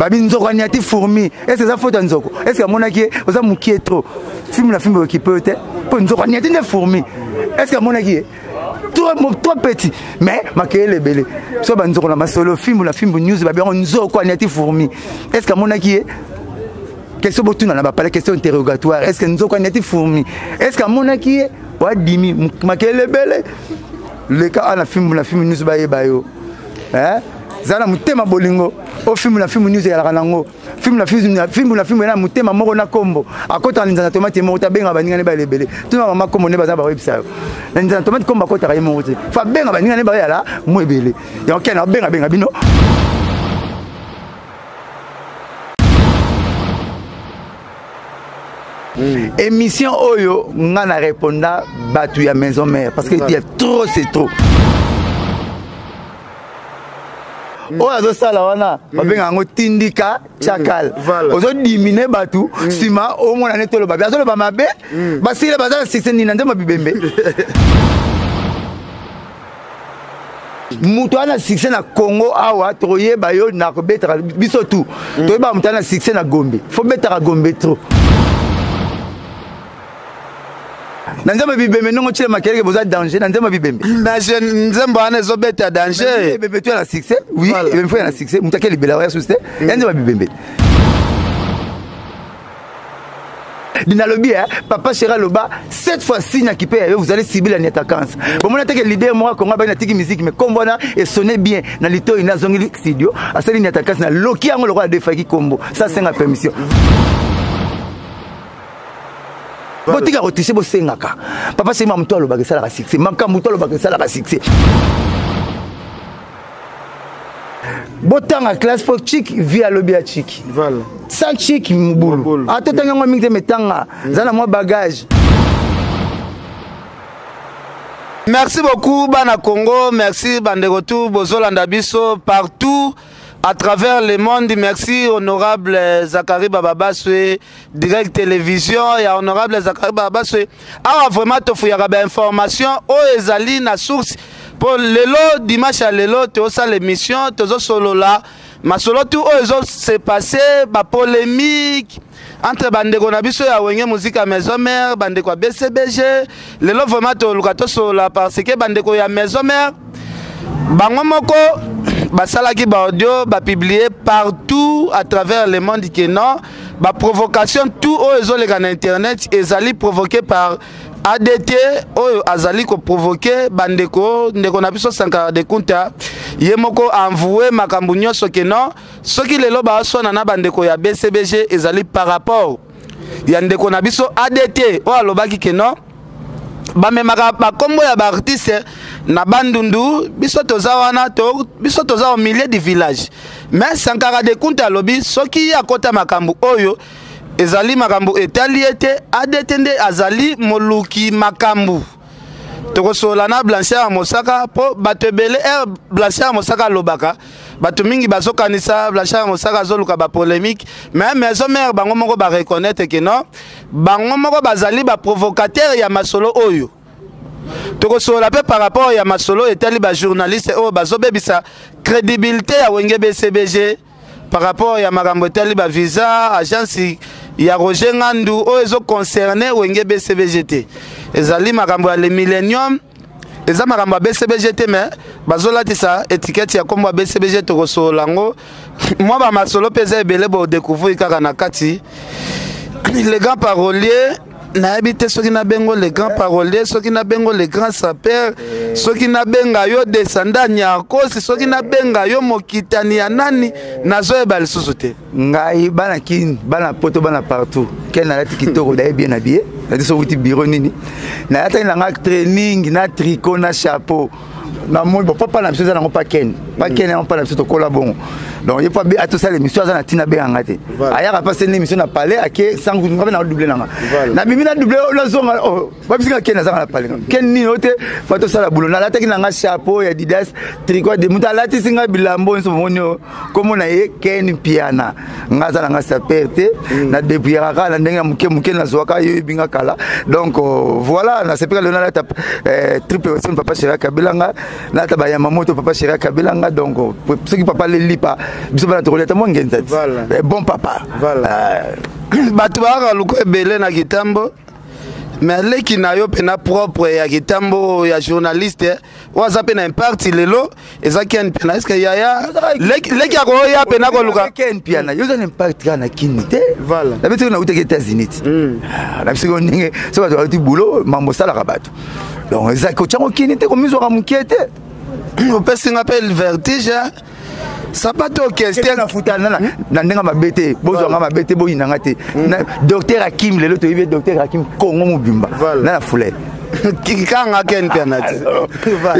babi nzoko aniati fourmi est-ce que ça faut nzoko est-ce que monaki oza mukie trop film la film qui peut être pour nzoko aniati des fourmi est-ce que monaki trop petit mais makele belé so ba nzoko na masolo film la film news babi nzoko aniati fourmi est-ce que monaki question botuna na ba parler question interrogatoire est-ce que nzoko aniati fourmi est-ce que monaki wa dimi makele belé le cas la film news ba yebayo hein zana mutema bolingo o film news ya kanango film na mutema moko na kombo akota nzana tomate mo tabenga baninga ne ba lebele tuna mama kombo ne baza ba website na nzana tomate kombo akota ka yemo te fa benga baninga ne ba yala mo ebele ya okena benga bino émission oyo ngana répondra batu ya maison mère parce que il y a trop c'est trop. Oh azo sala wana babenga ngo tindika chakal ozo dimine batu sima o mona netolo babi azo ba mabe basile bazala 6 ni nande mabibembe mutu ana 6 na Congo awa toye bayo na ko betra biso tout toye ba mutu ana 6 na Gombe faut betra Gombe trop Nanzama bibembe non chile makeleke boza danger nanzama bibembe na je nzemba ana zo beta danger bébé tu as la succès oui et même fois la succès mutake libela ya susté nanzama bibembe Dinalobi papa Chera Loba cette fois-ci na kipe vous allez cibler la attaquance bon mon attaque l'idée moi Congo ba na tiki musique mais comme bona et sonner bien na lito ina zongi studio asali ni attaquance na loki ango le roi de Faki Combo ça c'est la permission. Botika rotisé bo sengaka papa c'est mamuto alobaka sala ka succès maka muto alobaka sala ka succès botanga classe pour chic via lobia chic voilà ça chic mbulu atotanga ngo mingi metanga zana moi bagage. Merci beaucoup bana Congo, merci bandeko tout bozolanda biso partout à travers le monde. Merci honorable Zakari Bababaswe Direct Télévision et honorable Zakari Bababaswe a vraiment tofuyaka ba information o ezali na source pour lelo dimanche à lelo to ça l'émission tozo solo là masolo tout o ezo se passé ba polémique entre bandeko na biso ya wenge musique à maison mère bandeko BCBG lelo vraiment to lukato solo parce que bandeko ya maison mère bango moko basalaki ba audio ba publier partout à travers le monde que non ba provocation tout ozo les gars internet ezali provoqué par ADT oyo azali ko provoquer bandeko ndeko na biso sankara de kunta yemoko envoyer makambu nyonso que non soki lelo ba sona na bandeko ya BCBG ezali par rapport ya ndeko na biso ADT o alobaki que non ba memaka ba kombo ya ba artiste na bandundu biso toza wana to biso toza au milieu du village mais sankara de kunta lobi soki akota makambu oyo ezali makambu etali ete adetende azali moluki makambu tokosola na Blanchard Mosaka po batebele Blanchard Mosaka lobaka batu mingi bazokanisa Blanchard Mosaka zoluka ba polémique mais maison mère bango moko ba reconnaître que non bango moko bazali ba provocateur ya masolo oyo tokosola pe par rapport ya masolo etali ba journaliste o bazobebisa crédibilité ya wenge BCBG par rapport ya makambo etali ba visa agence ya Roger Ngandu o ezo concerné wenge BCBGT ezali makambo ya le millennium eza makambo ya BCBGT mais bazolatisa étiquette ya kombo ya BCBG tokosola ngo moi ba masolo peza ebele bo découvrir kaka na kati les grands paroliers na habité soki na bengo les grands paroliers soki na bengo les grands sapeurs soki na benga yo descendant nyakosi soki na benga yo mokitani ya nani nazo eba lisusu te ngai bana kin bana poto bana partout ken na lati kitoko da bien habillé na diso wuti bureau nini na lata na training na tricot na chapeau na moi papa na biso za na pas ken on pas na biso to kola bon donc il faut bien à tout ça l'émission za na tina be ngate aya ka passer l'émission na parler ake sangu ngabe na doubler nanga na bimi na doubler na zonga ba bisika ken na za na parler ken ni ote fato sala boulot na lata ki na chapeau ya didas tricot de muta lati singa bilambo nso monyo comme na ye ken piana ngaza na sa perte na depuis raka na ndenge muke na zwaka yo binga kala donc voilà na c'est pas le na la triple papa Chera Kabilanga na ta ba ya mamoto papa chéri kabelanga donc ceux qui papa les lipa biso bana to relata mo ngenza bon papa voilà batu ba luko ebele na kitambo mais leki na yo pena propre ya kitambo ya journaliste waza pena impact lelo ezaki en pena est-ce que yaya leki ya ko ya pena ko luka ken piana yo zan impact kana kinité voilà la beto na uta ke États-Unis na bisiko ninge so ba tu boulot mambo sala rabato donc ezaki chango kinité ko mizo ka mukete on peut s'appeler vertige ça pas to question na futana na ndenga mabete bozo nga mabete bo inanga te docteur Hakim lelo to yebe docteur Hakim Kongo mubimba na foulé kikanga ken penalty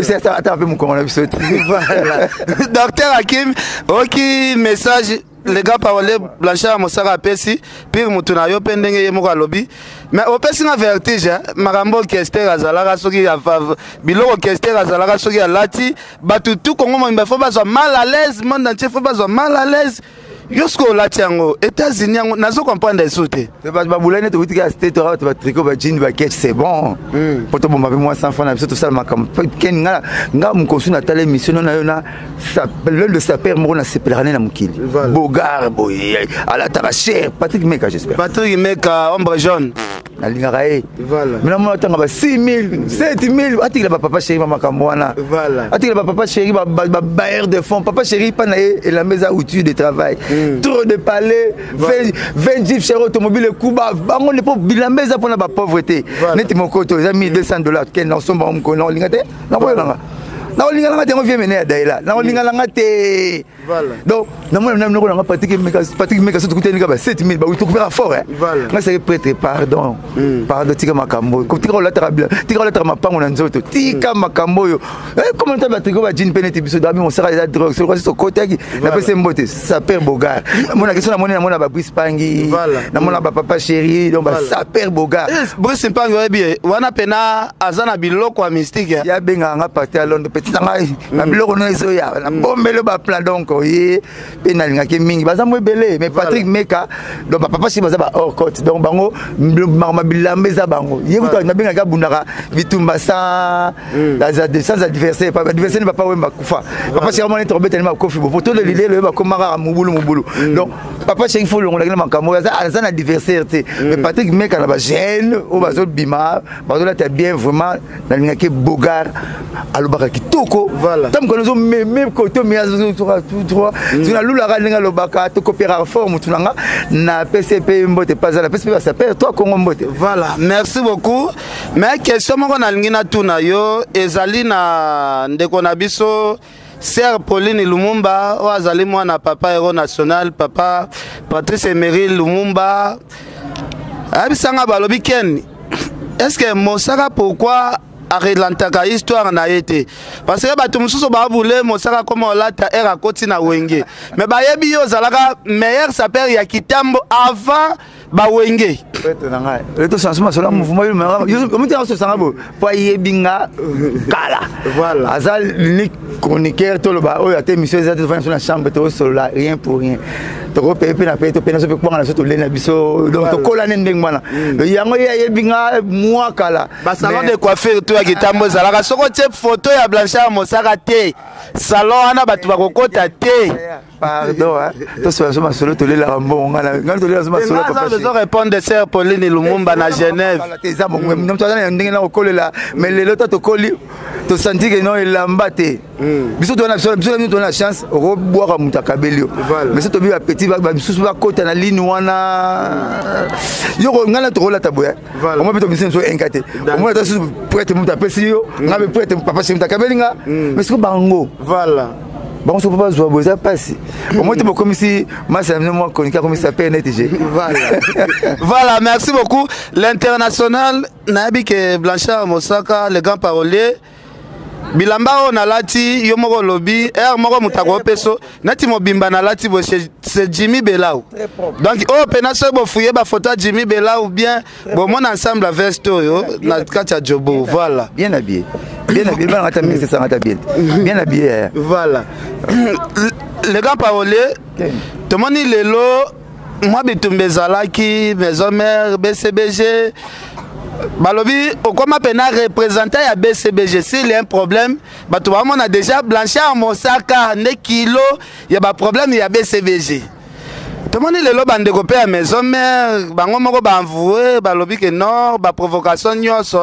c'est ça attends un peu mon Congo na biso voilà docteur Hakim oki message les gars parler Blanchard Mosaka pesi pire mutu na yo pendenge ye moko lobby mais au pesi na vertige marambo kester azalaka soki ya biloko kester azalaka soki ya lati batu tout Congo mo faut pas mal à l'aise monde entier faut pas mal à l'aise yosko lati yango États-Unis yango nazo comprendre sauter c'est pas boulane to witika state to ba tricot ba jean ba catch c'est bon poto bomba moi 100 francs na biso to ça makam ken nga mkosu na tale mission na yo na ça l'un de sa père mo na sepelane na mukili bogar boy ala ta cher Patrick Meka j'espère Patrick Meka ombre jaune alingaka ye voilà mina mo tanga ba 6000 7000 atikela ba papa chéri mama kamwana voilà atikela ba papa chéri ba bailleur de fonds papa chéri pa na et la maison outil de travail trop de palais 20 jeep chez automobile kuba bango le pauvre bilambeza pour la pauvreté neti mokoto za $1200 ken na somba on kono lingate na ko langa na olinga langa te on vient mener à Daïla na olinga langa te voilà donc na mo na ko langa Patrick Meka surtout kuteni ka ba 7000 ba to kupera fort hein nga c'est prêtre pardon tika makambo ko tika la tarabila tika la mapango na nzoto tika makambo yo comment ta batriko ba jean peneti biso dami on sera la drogue c'est quoi ce côté qui na pese mbote ça perd bogar mona question na mona ba Brice Pangi na mona ba papa chéri donc ba ça perd bogar Brice Pangi wa bien wana pena azana biloko ya mystique ya benga nga partir à Londres petit ngai na biloko na eso ya na bombelo ba plan donc ye pena linga ke mingi baza mo belé mais Patrick Meka donc papa chéri baza ba hors côte donc bango mabilambeza bango ye kuta na benga ka bundaka bitumba sans sans adversaire pas adversaire ne va pas wemba kufa papa chéri mona trobete ni makofi pour tout le l'idée le ba komara mubulu donc papa chéri faut le ngolakela makambo za na adversaire te mais Patrick Meka na ba jeune o bazo bima bazo la bien vraiment na linga ke bogar alobaka kitoko tam konozo même côté mais tout droit tu na lula galinga lobaka to coopérer forme tunanga na PCP mbote pas la PCP ça perd toi Congo mbote voilà merci beaucoup mais question moko na lingina tuna yo ezali na ndeko na biso Sœur Pauline Lumumba o azali mwana papa héros national papa Patrice Emery Lumumba abisanga balobi ken est-ce que Mosaka pourquoi arrelantaka histoire na été parce que bato mususu ba voulait Mosaka comme olata era koti na wenge mais ba yebi yo zalaka meilleur sapeur ya kitambo avant ba wenge le to changement sur le mouvement yo muti aso sangabo po yebinga kala voilà azal unique chroniqueur to le ba o ya te monsieur za te faire sur la chambre to solo rien pour rien to ko pepe na pepe to pena so pe kwa na so to lena biso donc to kola nende ngwana yango yebinga moi kala ba salon de coiffure to ya kitambo zalaka soko tie photo ya Blanchard Mosaka te salon ana batu bakokota te pardon to so ma solo to lela mbonga na to lela ma solo papa je répondre de Sœur Pauline Lumumba na Genève teza bongo même to na ndenge na kolela mais lelo to koli to senti que non elamba te biso to na chance ro boire mutakabelio mais to bi petit ba biso ba kota na ligne wana yo ngala to rola taboya on va peut biso so enkate on va to prêtre mutapesi yo ngabe prêtre papa chez mutakabelinga mais ce bango voilà bon on se peut pas jouer ça passe au moins tu me comme si moi c'est moi chroniqueur comme ça PNTG voilà voilà merci beaucoup l'international nabi que Blanchard Mosaka le grand parolier bilamba on a lati yo moko lobby moko mutako peso nati mobimba na lati bo c'est Jimmy Belau donc oh pena so bo fouiller ba photo Jimmy Belau ou bien bon mon ensemble la veste yo na katia jobo voilà bien habillé bien habillé ça bien habillé voilà le grand parolier tout le monde lelo moi bitumbezalaki maison mère BCBG balobi okoma pena représentant ya BCBG s'il y a un problème bato ba mona déjà Blanchard Mosaka ne kilo ya ba problème ya BCBG tomoni lelo bande ko pe ya maison mère bango moko ba envoyer balobi que non ba provocation nyonso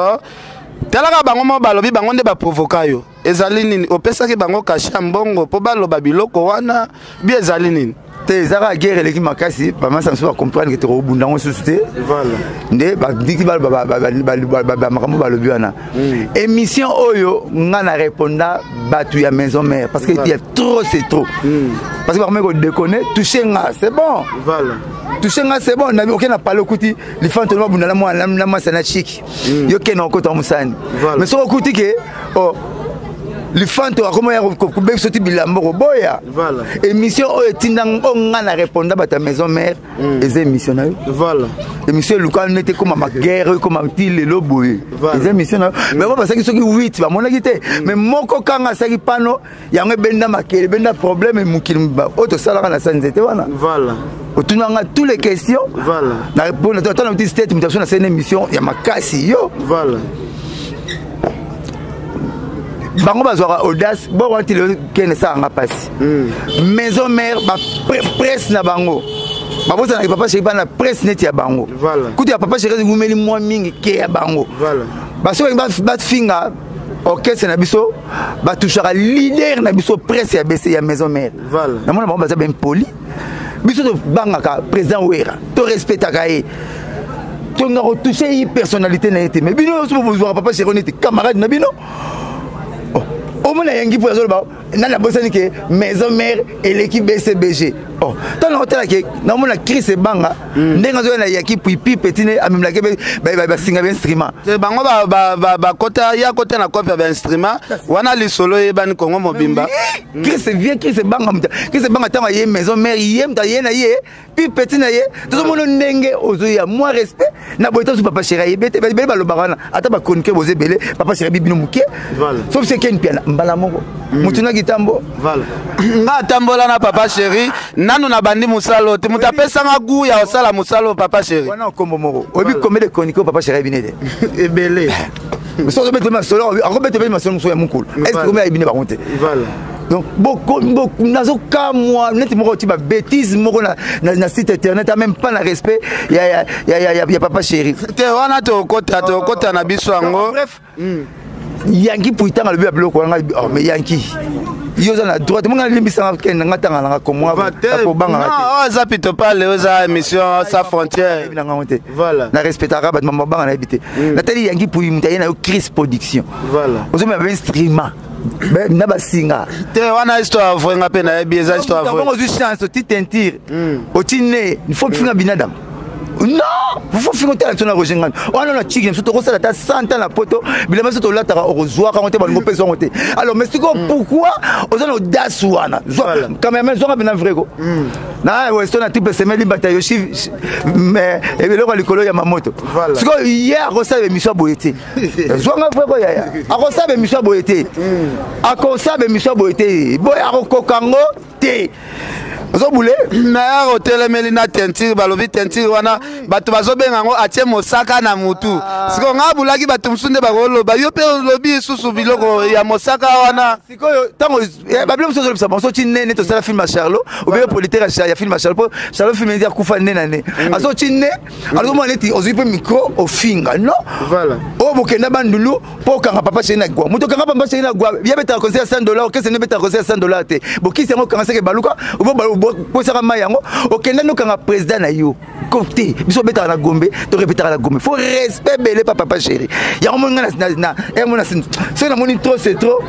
telaka bango mo balobi bango nde ba provoka yo ezali nini opesa ke bango kasha mbongo po baloba biloko wana bi ezali nini te zara guerre eleki makasi bama samso comprendre que to bundango susute voilà nde ba diki ba makambo balobi wana émission oyo nga na répondre batu ya maison mère parce que il y a trop c'est trop parce que par ko déconner toucher nga c'est bon voilà toucher nga c'est bon na ok na parler kuti li fanto no bundala mo na masana chic yo ke na ko to musani mais so kuti ke oh le fanto comment ya ko be soti bilambo boya voilà émission o etindang onga na répondre ba ta maison mère les émissions na voilà émission local n'était comme ma guerre comme il le boye les émissions mais pas parce que soki 8 ba mona kité mais moko kanga saki pano ya ngebenda makele benda problème mukili ba auto sala na sanzete wana voilà otunanga toutes les questions voilà na répondre toi na petite tête mutation na cette émission ya makasi yo voilà bango bazwaka audace bon quand il kene ça nga passe maison mère ba presse na bango babosa na papa chéri na presse net ya bango voilà kuti ya papa chéri ngumeli mwa mingi ke ya bango voilà baso ba finga orchestre na biso ba touchera leader na biso presse ya BC ya maison mère voilà na mona bango baza ben poli biso to bangaka président Wera to respectaka ye to nga retoucher personnalité na été mais bino so besoin papa chéri on était camarade na bino au moins yangi pour azolo ba na la bosani ke maison mère et l'équipe BCBG oh tant na hôtel ke na mona Chris Banga ndenga zo na yaki pipi petine amemla ke ba singa ben instrument te bango ba kota ya kota na kopia ba instrument wana li solo e ban Kongo mobimba Chris vient Chris Banga tanga ye maison mère yem ta ye na ye pipi petine ye to mona ndenge ozo ya moi respect na boita su papa chéri bete ba lo barana ata ba konke boze belé papa chéri bibino muke voilà sauf c'est ken piana mbala moko mutuna gitambo voilà nga tambola na papa chéri nanu na bandi musalo te mutapesa nga gu ya osala musalo papa chéri wana kombo moko obi combien de chroniques papa chéri binede ebele so zo bete ma solo ako bete ma solo so ya mukulu est-ce que combien ibine ba compter voilà donc beaucoup nazo ka moi net moko ti ba bêtise moko na site internet même pas na respect ya papa chéri te wana to kota na biso ngo bref yangi puitanga le biloko wana oh mais yangi yoza na droite monga limbisa ken ngatanga na ko moi ko banga non za pito parle oza émission sa frontière voilà na respectera ba mama banga na habité natali yangi pui mutaye na yo Chris production voilà ozo me ba instrument na ba singa te wana histoire vrenga pe na bieza histoire vrenga bongo zu chance o titentire o tine il faut finga binadam non faut finir tellement sur la rogengane on a la chicken surtout que ça ta 100 ans la poto bilema surtout là ta rezoa quand on te balongo peso monter alors mais c'est pourquoi aux gens audace wana quand même ils ont bien vrai go na weston a type semeli bataille yoshi mais et le likolo ya mamoto c'est que hier on savait mission boyete zwanga vrai ko ya ako sabe mission boyete ako sabe mission boyete boy ako kango te zo boule na hotel melina tentire balobi tentire wana bato bazobenga ngo atie mosaka na mutu siko nga bulaki bato msunde bakoloba yo pe lobi susu biloko ya mosaka wana siko tango babilo msozo lobisa bonso ti nene to sala film à Charlot ou bien politaire ya film à Charlot Charlot film dire kufa nene ne aso ti ne alors moi neti ozu pe micro au finga non voilà o bokenda bandulu po kanga papa chéri na gwa muto kanga papa chéri na gwa ya beta conseil $100 que ce ne beta conseil $100 te bokisi ngo kanga seke baluka pour ça mayango okenda no kanga président na yo côté biso beta na Gombe to répéter na Gombe faut respect belé papa chéri ya mo ngana na mona c'est na moni trop c'est trop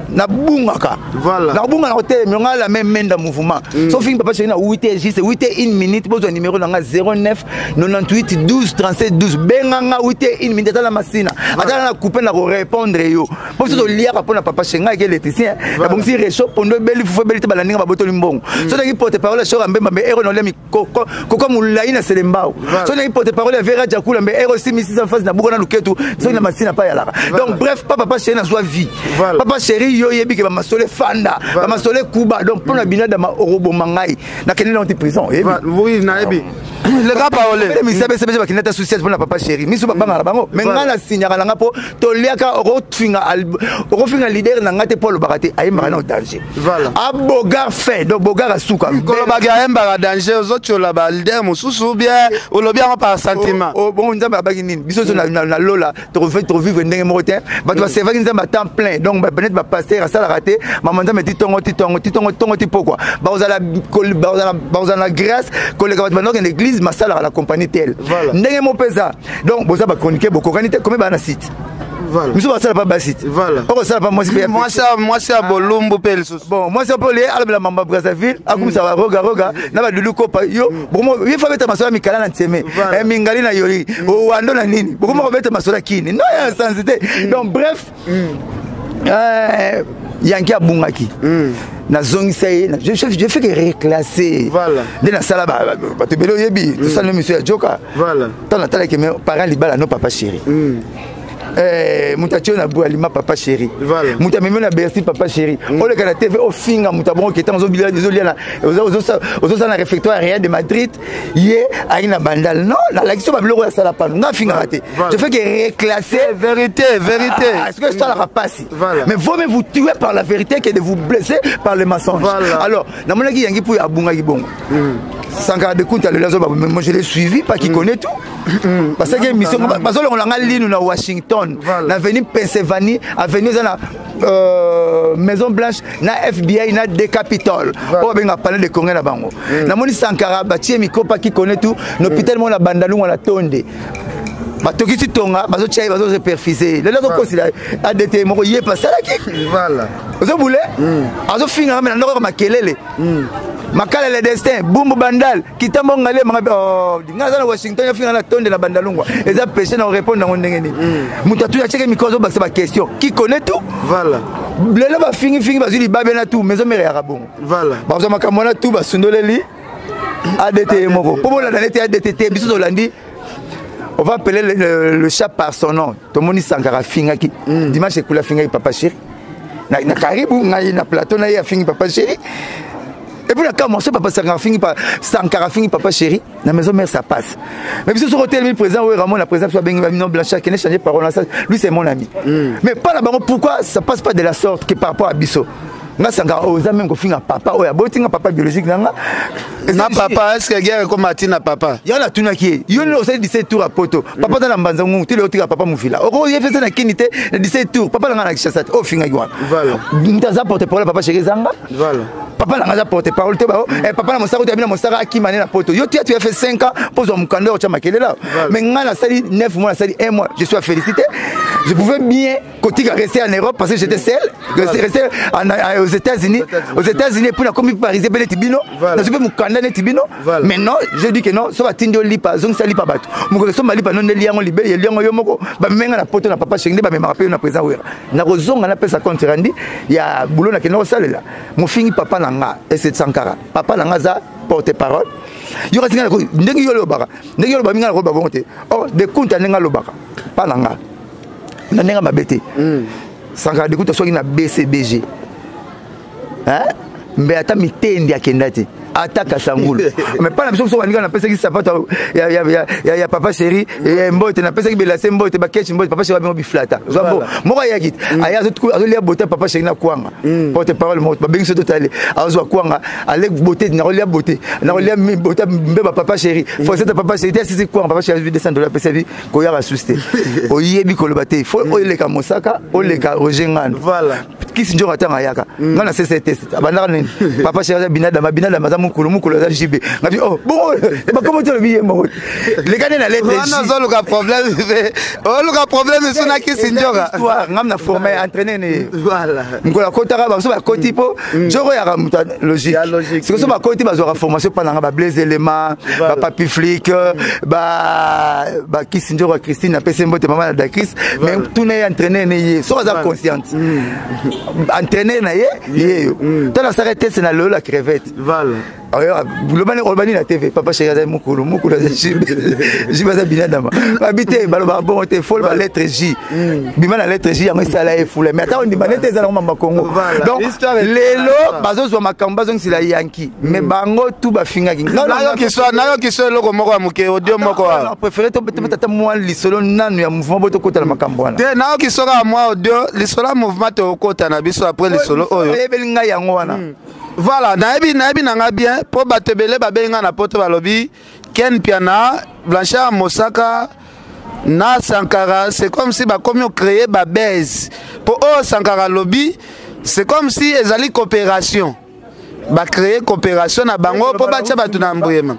na bungaka voilà na bunga na hôtel mais ngala même menda mouvement so fin papa chéri na 8h juste 8h 1 minute besoin numéro na 09 98 12 37 12 benga 8h 1 minute dans la tina ata na couper na répondre yo pour ça liaka pour na papa chéri que l'électricien na bon si réchaud pour no beli fo beli ba ninga ba botoli mbongo so na porte parole sur mbemba mais ero no le mi koko mulai na selembao so na porte parole vera jakula mais ero si misi en face na bukona luketu so na masina pa yalaka donc bref papa chéri na soit vie papa chéri yo yebi ke ba masole fanda ba masole kuba donc pour na binada ma orobo mangai na kenela en prison oui na yebi le gars parole mais sabe ba kinata souci pour na papa chéri miso ba ngala bango mais ngala signaka nga po to liaka finga leader na ngate Paul Bakate ayemba na danger voilà abogar fait donc bogar asuka kolobaga ayemba danger ozochola ba leader mususu bien olobia par sentiment bon nzamba bagi nini biso na lola to vivre ndenge moté ba to c'est vrai nzamba temps plein donc ba peut-être ba passer à ça la rater maman nzamba titongo pourquoi ba ozala grâce koleka ba donc l'église masala la compagnie telle ndenge mo pesa donc boza ba chroniquer bokokanité comme ba na site voilà nous sommes pas basit voilà ça pas moi c'est à Bolumbu pelso bon moi c'est pas les ala mamba Brazzaville akum ça roga na ba luluko pa yo bomo il faut mettre masola mikala na nteme mingali na yori o wando na nini bomo mettre masola kini non il y a sensité donc bref yanki abungaki na zongisa ye je fais que reclasser voilà de na sala ba to belo yebi to sala monsieur ya joka voilà tant na tala que mes parents libala no papa chéri mutatio na Boualima papa chéri muta meme na Bercy papa chéri on le kana TV au finga mutabon qui est en zobilia na réfectoire rien de Madrid yé aina bandal non la l'action ba bloko ya sala pa nga finga raté je fais que reclasser vérité est-ce que ça la passe mais vaut mieux vous tuer par la vérité que de vous blesser par le mensonge alors na mona ki yangi pour abunga ki bongo Sankara de Kunta le lazo moi je l'ai suivi pas qui connaît tout parce que mission parce que on l'a ligne na Washington na avenue Pennsylvanie avenue na Maison Blanche na FBI na de Capitol on va parler de Congrès na bango na moni Sankara batie mikopa qui connaît tout l'hôpital mon la bandalou on la tonde batokisi tonga bazo tchai bazo se perfiser le lazo considérer ADT moko yé pas ça qui voilà ozo boule azo finga mais na ndoko makelele makala le destin bumbu bandal kitambo ngale ngaza na Washington yafinga na tonde na bandalungwa eza péché na répondre na ndenge ni mutatu ya cheke mikozo ba ba question qui connaît tout voilà lelo ba fingi bazuli babe na tout maison mère ya bon voilà ba zo makamona tout ba sundoleli ADT moko pobo la danete ADT biso zolandi on va appeler le chat par son nom tomoni Sankara finga ki dimanche kula finga papa chéri na karibu na plateau na ya fingi papa chéri. Et puis, quand mon papa Sankara finit papa chéri, la maison mère ça passe. Mais puis, sur l'hôtel, le président, Ramon, la présidente, Mignon Blanchard, qui n'a changé parole, lui, c'est mon ami. Mais pas là-bas, pourquoi ça passe pas de la sorte que par rapport à Bisso? Nga Sankara oza même ko finga papa oya botinga papa biologique nanga na papa est-ce que guerre comme Martina papa yana tunaki yo no osali 17 tours à poto papa dans la mbanza ngu tele otika papa mufila oko yefesa na kinité 17 tours papa nanga na kishasa o finga gwa voilà mutaza porte parole papa chéri zanga voilà papa nanga za porte parole te ba papa na mosaka tabina mosaka akimane na poto yo tu as fait 5 ans pour zo mukando o chama kelela mais nga na sali 9 mois na sali 1 mois je suis félicité je pouvais bien kotika rester en Europe parce que j'étais seul rester aux États-Unis pour la communauté parisienne belle tibino na je peux mukanda ne tibino mais non je dis que non so batindi olipa zong sali pa bato moko so malipa non liango libé liango yo moko ba menga na poto na papa chéri ba me rappel na président wera na kozonga na pesa compte randi ya boulot na keno salela mo fingi papa nanga et c'est Sankara papa nanga za porte parole yo ka tinga ko ndengi yo lobaka minga ko ba bonte oh de kunta ndenga lobaka pa nanga na ndenga mabete Sankara de kunta soki na BCBG hein mais ata mitendi akendati ataka sangulu mais pas la personne so waninga na pesa ki sapato ya papa chéri et mbote na pesa ki belase mbote ba ketch mbote papa chéri ba biflata zo moko ya kit aya zo tuku azo lia bote papa chéri na kwanga porte parole mo ba bengi so totale azo kwanga ale bote na lia bote bote mbeba papa chéri faut ça papa chéri c'est kwanga papa chéri descendre la pesa bi ko ya rasuste o yebi ko lobate faut o le ka mosaka o le ka rojengana voilà kisi njo atanga yaka ngana CCT abandaka nini papa chéri binada mazamu mukulu mukulu za JB ngabi oh bon ba comment tu le billet mo les gars na lettre non non le problème c'est na ki sinjoka ngam na formé entraîner ne voilà ngola kotaka ba so ba koti po joro ya ramuta logique c'est que so ba koti ba zo formation pendant ba blaze élément ba papi flic ba ki sinjoka Christine na pese mbote maman da Chris mais tout n'est entraîner ne so za consciente entraîner na ye toi la s'arrêter c'est na la crevette voilà le bani olbani na TV papa chéri mukulu mukulu J baza binadama habité baloba bon te fol ba lettre J bima na lettre J yango sala e foule mais ata on dit banete za na mamba Congo donc lelo bazo zo makamba zo sila yanki mais bango tout ba fingaki nayo ki so loko moko ya muke audio moko wa préféré to tata moi lisolo nanu ya mouvement boto kota na makambo wana te nayo ki so ka moi audio lisolo mouvement to kota na biso après lisolo oyo ebelinga yango wana. Voilà, naebi nanga bien pour batebele babenga na poto balobi Ken Piana, Blanchard Mosaka na Sankara, c'est comme si ba comme créer ba base. Pour Sankara lobby, c'est comme si ezali coopération. Ba créer coopération na bango pour ba tia batu na mbuyema.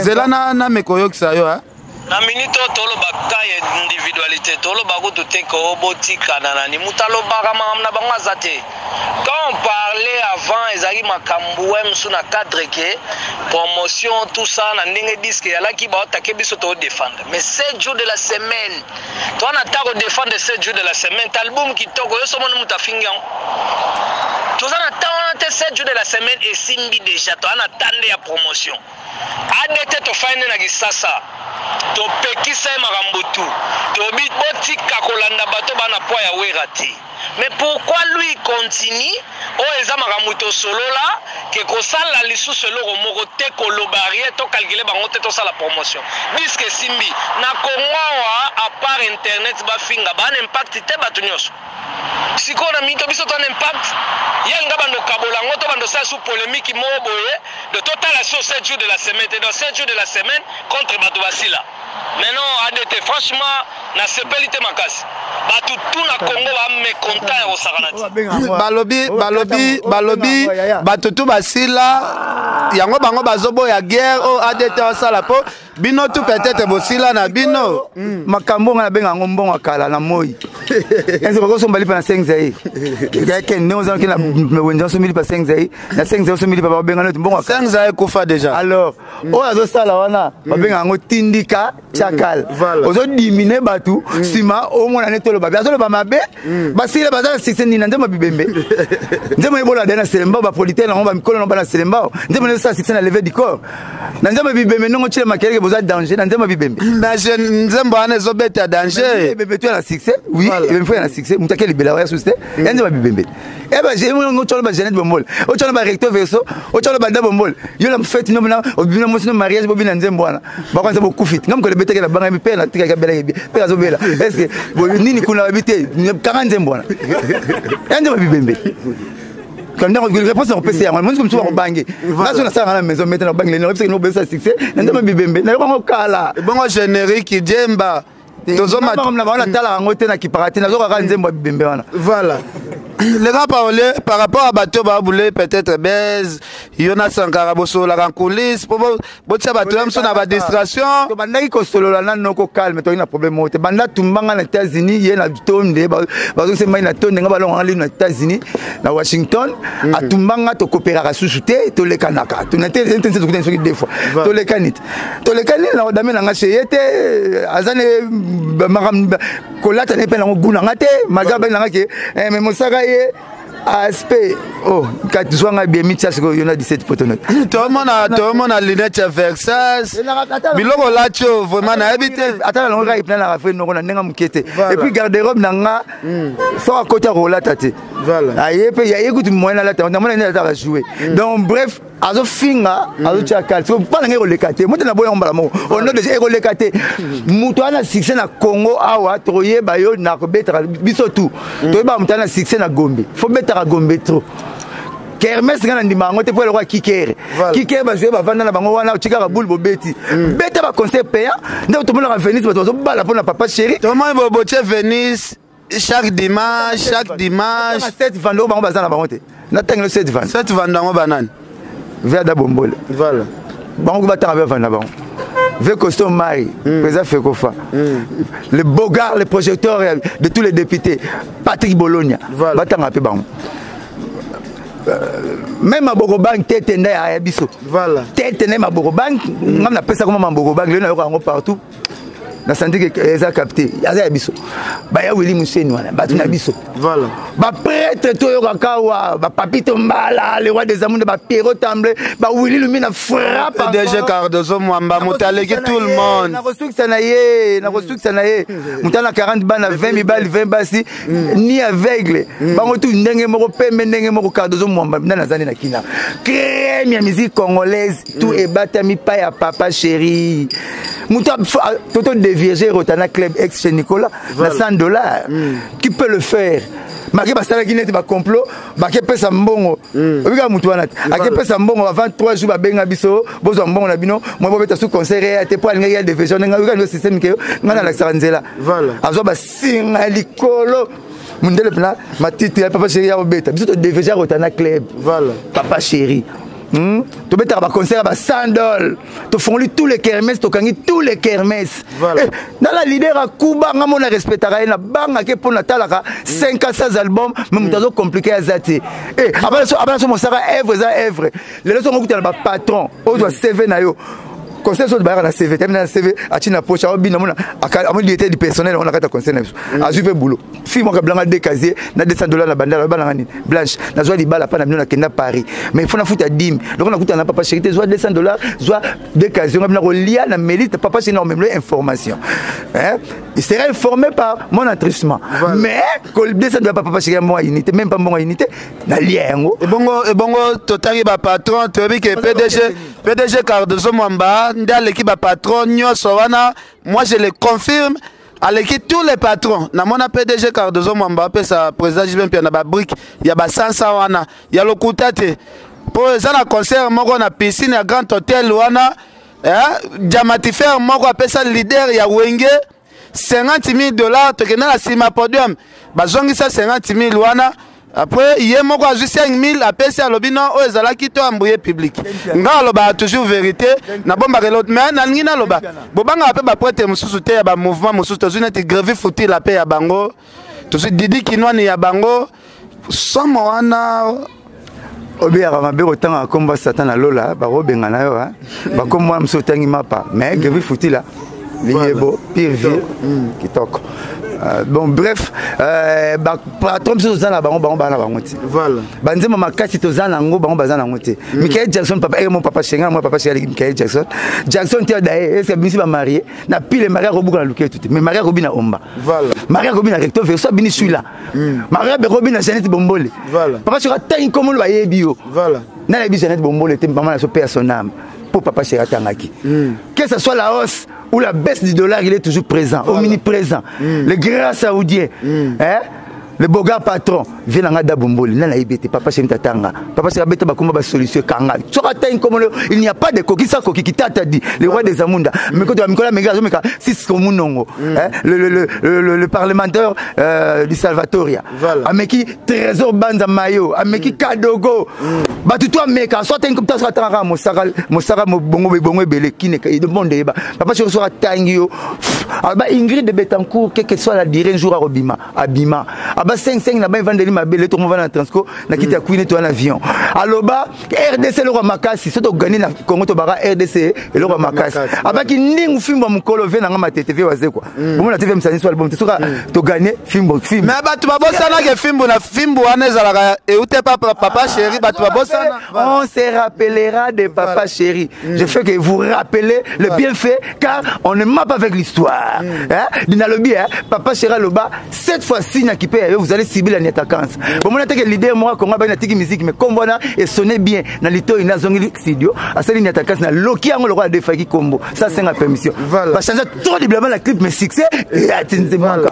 Zela na mekoyo kisayo ha. Na minute tolo baka individualité tolo bako to teko obotika nani mutalo baka na bango azate. Quand on parlait avant ezali makambu msu na cadre ke promotion tout ça na ndenge disque yala ki ba otake biso to défendre mais 7 jours de la semaine toi na ta ko défendre 7 jours de la semaine album ki toko yo somo mutafinga tout ça na ta on 7 jours de la semaine et simbi déjà toi na tande ya promotion adete to faine na gisasa to pekisa makambutu to bit botika kolanda bato bana po ya werati. Mais pourquoi lui continue o eza makambuto solo là que kosala lisusu loko moko te kolobarie to calculer bango te to sala promotion disque simbi na Congo à part internet ba finga ba impact te bato nyoso siko na mito biso to impact yanga bando kabola ngoto bando sa sous polémique mo boye de total la 7 jours de la semaine et dans 7 jours de la semaine contre bato basila. Mais non adete franchement na sepelite makasi bato tout na Congo ba me content ya osakanati balobi bato tout basila yango bango bazobo ya guerre o adete osala po bino tout peut-être bosila na bino makambo nga benga ngombongo kala na moi enzo bako so mbali pa na 5 zai ke ne ozana ke na wenza so mili pa 5 zai na 5 zai so mili pa benga no mbongo 5 zai kufa déjà alors o azo sala wana benga ngo tindika chakal ozo dimine batu sima o mona netolo ba azo ba mabe basile bazala 6 ni na nzema bibembe nzema ebola dana selemba ba politaire na ba mikolo na ba na selemba nzema ne sa 6 na lever du corps na nzema bibembe no chile makeleke boza danger na nzema bibembe na nzemba ane zo beta danger bébé tu as la succès oui il me faut la succès mutake libela ya succès nzema bibembe e ba j'ai ngo cholo ba Jeanette Bombol o cholo ba recto verso o cholo ba Bombol yo la fête no na obina mo sino mariage bo bina nzembo wana ba kwanza bo kufit ngam ko le beteke la banga mi pe na tika ka bela pe ka zo bela est-ce que bo nini kuna habité 40 nzembo wana nzema bibembe. Quand on réponse on peut faire moi comme ça on bangue là sur la salle à la maison maintenant bangue les parce que nous besoin succès ndema bibembe na ko kala bon générique Djemba tozoma comme la tala ngote na kiparati na zo ka nzembo bibembe wana voilà. Les gars par rapport à bateau baboulé peut-être baise Yona Sankara boso la coulisses pour botia bateau même son na distraction to bandaki ko solo la nan noko calme to ina problème mote banda tumbanga na États-Unis ye na tonde bazo se mai na tonde nga balonga ali na États-Unis na Washington atumbanga to coopérer susuté to le kanaka to na te intense to kutenso deux fois to le kanit na dame na ngache yete azane magam kolata ne pe na nguna ngate magabe na ngake mais mosaka aspect oh quand tu vois bien mitcha c'est qu'il y en a 17 potonot tout le monde a lunette Versace biloko lacho vraiment na habité attends on va y prendre la faire na nenga mukete et puis garde-robe nanga so à côté rola tate voilà aye pe ya écoute moyen là on a moyen là jouer donc bref azo finga azo chakal so pas ngero lekate mutu na boya ombala mo on a déjà ero lekate mutu ana succès na Congo awa toye bayo na ko betra biso tout toye ba mutu ana succès na Gombe faut betra Gombe trop Kermès ngana ndima ngote po lokwa kikere kikere ba jouer ba vanda na bango wana chika boule bobeti beta ba concert payant ndio to mona Venise bato bala pona papa chéri to mo boche Venise chaque dimanche 7 vando bango bazana bango te na tangelo 7 vando 7 vando banane vers Dabombole. Voilà. Bon, on va t'arriver à Van. Vers Costume Marie, président Fekofa. Le Bogart, le projecteur de tous les députés. Patrick Bologna. Voilà. Va t'arriver à même à Borobank, tête et à Abisso. Voilà. Tête et à Borobank, on appelle ça comme un Borobank, il y en a partout. Na santé que les a capté ya biso ba ya Willy Museni wana ba tuna biso voilà ba prêtre to yo kakawa ba papito mbala le roi des amours ba Pierrot Tamblé ba Willy Lumina frappe DG Cardozo Mwamba mutaleki tout le monde na restructure na ye mutana 40 bana 20 bali 20 basi ni aveugle ba ngotu ndenge moko pembe ndenge moko Cardozo Mwamba na zani na kina crème ya musique congolaise tout et batami pa ya papa chéri muta toto Virgé Rotana Club ex chez Nicolas, voilà. $100. Qui peut le faire? Marqué par ça, qui n'est pas complot, marqué par ça, mbongo. Regarde, Moutouana. Marqué par ça, mbongo, avant 3 jours, ben abisso, bozo mbongo nabino, moi, je vais sous conseil, t'es pas un gars de vision, regarde le système qui est, on a l'accent voilà. Azo, bah, singa, licolo. Mundele, ma petite, papa chéri, à Obeta. Bisous, de Virgé Rotana Club. Voilà. Papa chéri. Tu mets un concert à $100. Tu fais tous les kermesses, tu gagnes tous les kermesses. Voilà. Dans la leader à Cuba, on a respecté la banque qui pour Natal 5 à 16 albums, mais tu as compliqué à Zati. Et après ça, mon Sarah Evre. Les leçons que tu as patron, on doit CV nayo. Conseil sur le bar à la CV, terminé la CV, à Tina Pocha, au binôme, à mon diété du personnel, on a fait un conseil. À Juve Boulot. Fille, moi, blanc à décasier, n'a $200 la bandale, la blanche, n'a joie des balles à Panamina, n'a Paris. Mais il faut la foutre à Dim. Donc on a coûté à papa chéri, soit $200, soit décasier, on a lié la mérite, papa c'est énormément d'informations. Il serait informé par mon attristement. Mais, quand le $200 papa chéri, moi, unité, même pas mon unité, n'a lien. Et bon, Totari, patron, tu as vu que PDG Cardozo Mwamba, dans l'équipe patron, moi je le confirme, à l'équipe tous les patrons, dans mon PDG Cardozo Mwamba, sa président Jibin Piana Brick, il y a 500 wana, il y a le Koutate. Pour les ans concert, moi on a piscine, à grand hôtel wana, Diamatifer, moi on appelle ça leader, il y a Wenge, $50,000, tu connais la Sima Podium, bazongi ça $50,000 wana. Après, il y a mon quoi, 5 000, après c'est à l'obino, oh, ils allaient quitter un brouillé public. Nga loba toujours vérité, na bomba l'autre, mais na ngina loba. Bobanga après ba prêtre mususu te ya ba mouvement mususu to zuna te greve fouti la paix ya bango. To se didi kinwa ni ya bango. Somo wana obi ya mabe otanga komba satana lola, ba robenga na yo ha. Ba komwa msotangi mapa, mais greve fouti la. Liebo, pire ville, kitoko. Bon bref, patron sur zana bango bana bangote. Voilà. Banzema makasi to zana ngo bango bazana ngote. Michael Jackson papa et mon papa chéri, moi papa chéri Michael Jackson. Jackson t'es d'ailleurs, est-ce que bisi ba marié, na pile Maria Robuka na luké tout. Mais Maria Robina omba. Voilà. Maria Robina recto verso bini celui-là. Maria Robina Jeannette Bombole. Voilà. Papa sera taille comme le baye bio. Voilà. Na la bi Jeannette Bombole te maman la so père son âme. Pour papa chéri Tangaki. Que ce soit la hausse ou la baisse du dollar, il est toujours présent, voilà. Omniprésent. Le grand saoudien, le Bogart patron, vient à Dabomboli, papa chéri Tatanga, papa chéri Beta Bakuma ba solution Kanga. Il n'y a pas de coquille sans coquille qui t'a dit, le roi des Amunda. Mais quand tu as Nicolas Mega, le parlementaire du Salvatoria, Ameki Trésor Banza Mayo, Ameki Kadogo, Batu toi meka, soit un comme ça, Mosara Bongo Bele, qui n'est de bon débat. Papa chéri sera Tangio, Ingrid de Betancourt, quelle que soit la durée, un jour à Robima, Abima. Aba 5 na ba vendeli mabele to mova na transco na kiti ya kuine to na avion aloba RDC le roi makasi soto gagner na Congo to bara RDC et le roi makasi aba ki ndingu fimbo mukolo ve na ngama TV waze kwa bomo na TV msani so album to gagner fimbo mais batu babosana ke fimbo na fimbo wana ezalaka eute papa chéri batu babosana on se rappellera de papa chéri je fais que vous rappelez le bienfait car on ne ment pas avec l'histoire dina lobi papa chéri loba cette fois-ci na qui vous allez cibler la attaquance. Bon, moi, je l'idée, moi, comment on a fait musique, mais comme voilà, et sonnait bien, dans l'ito, il y a un studio, à cette ligne attaquance, dans l'oki, on le roi de Faki Combo. Ça, c'est une permission. Voilà. Parce que changer trop de la clip, mais succès, et atteindre.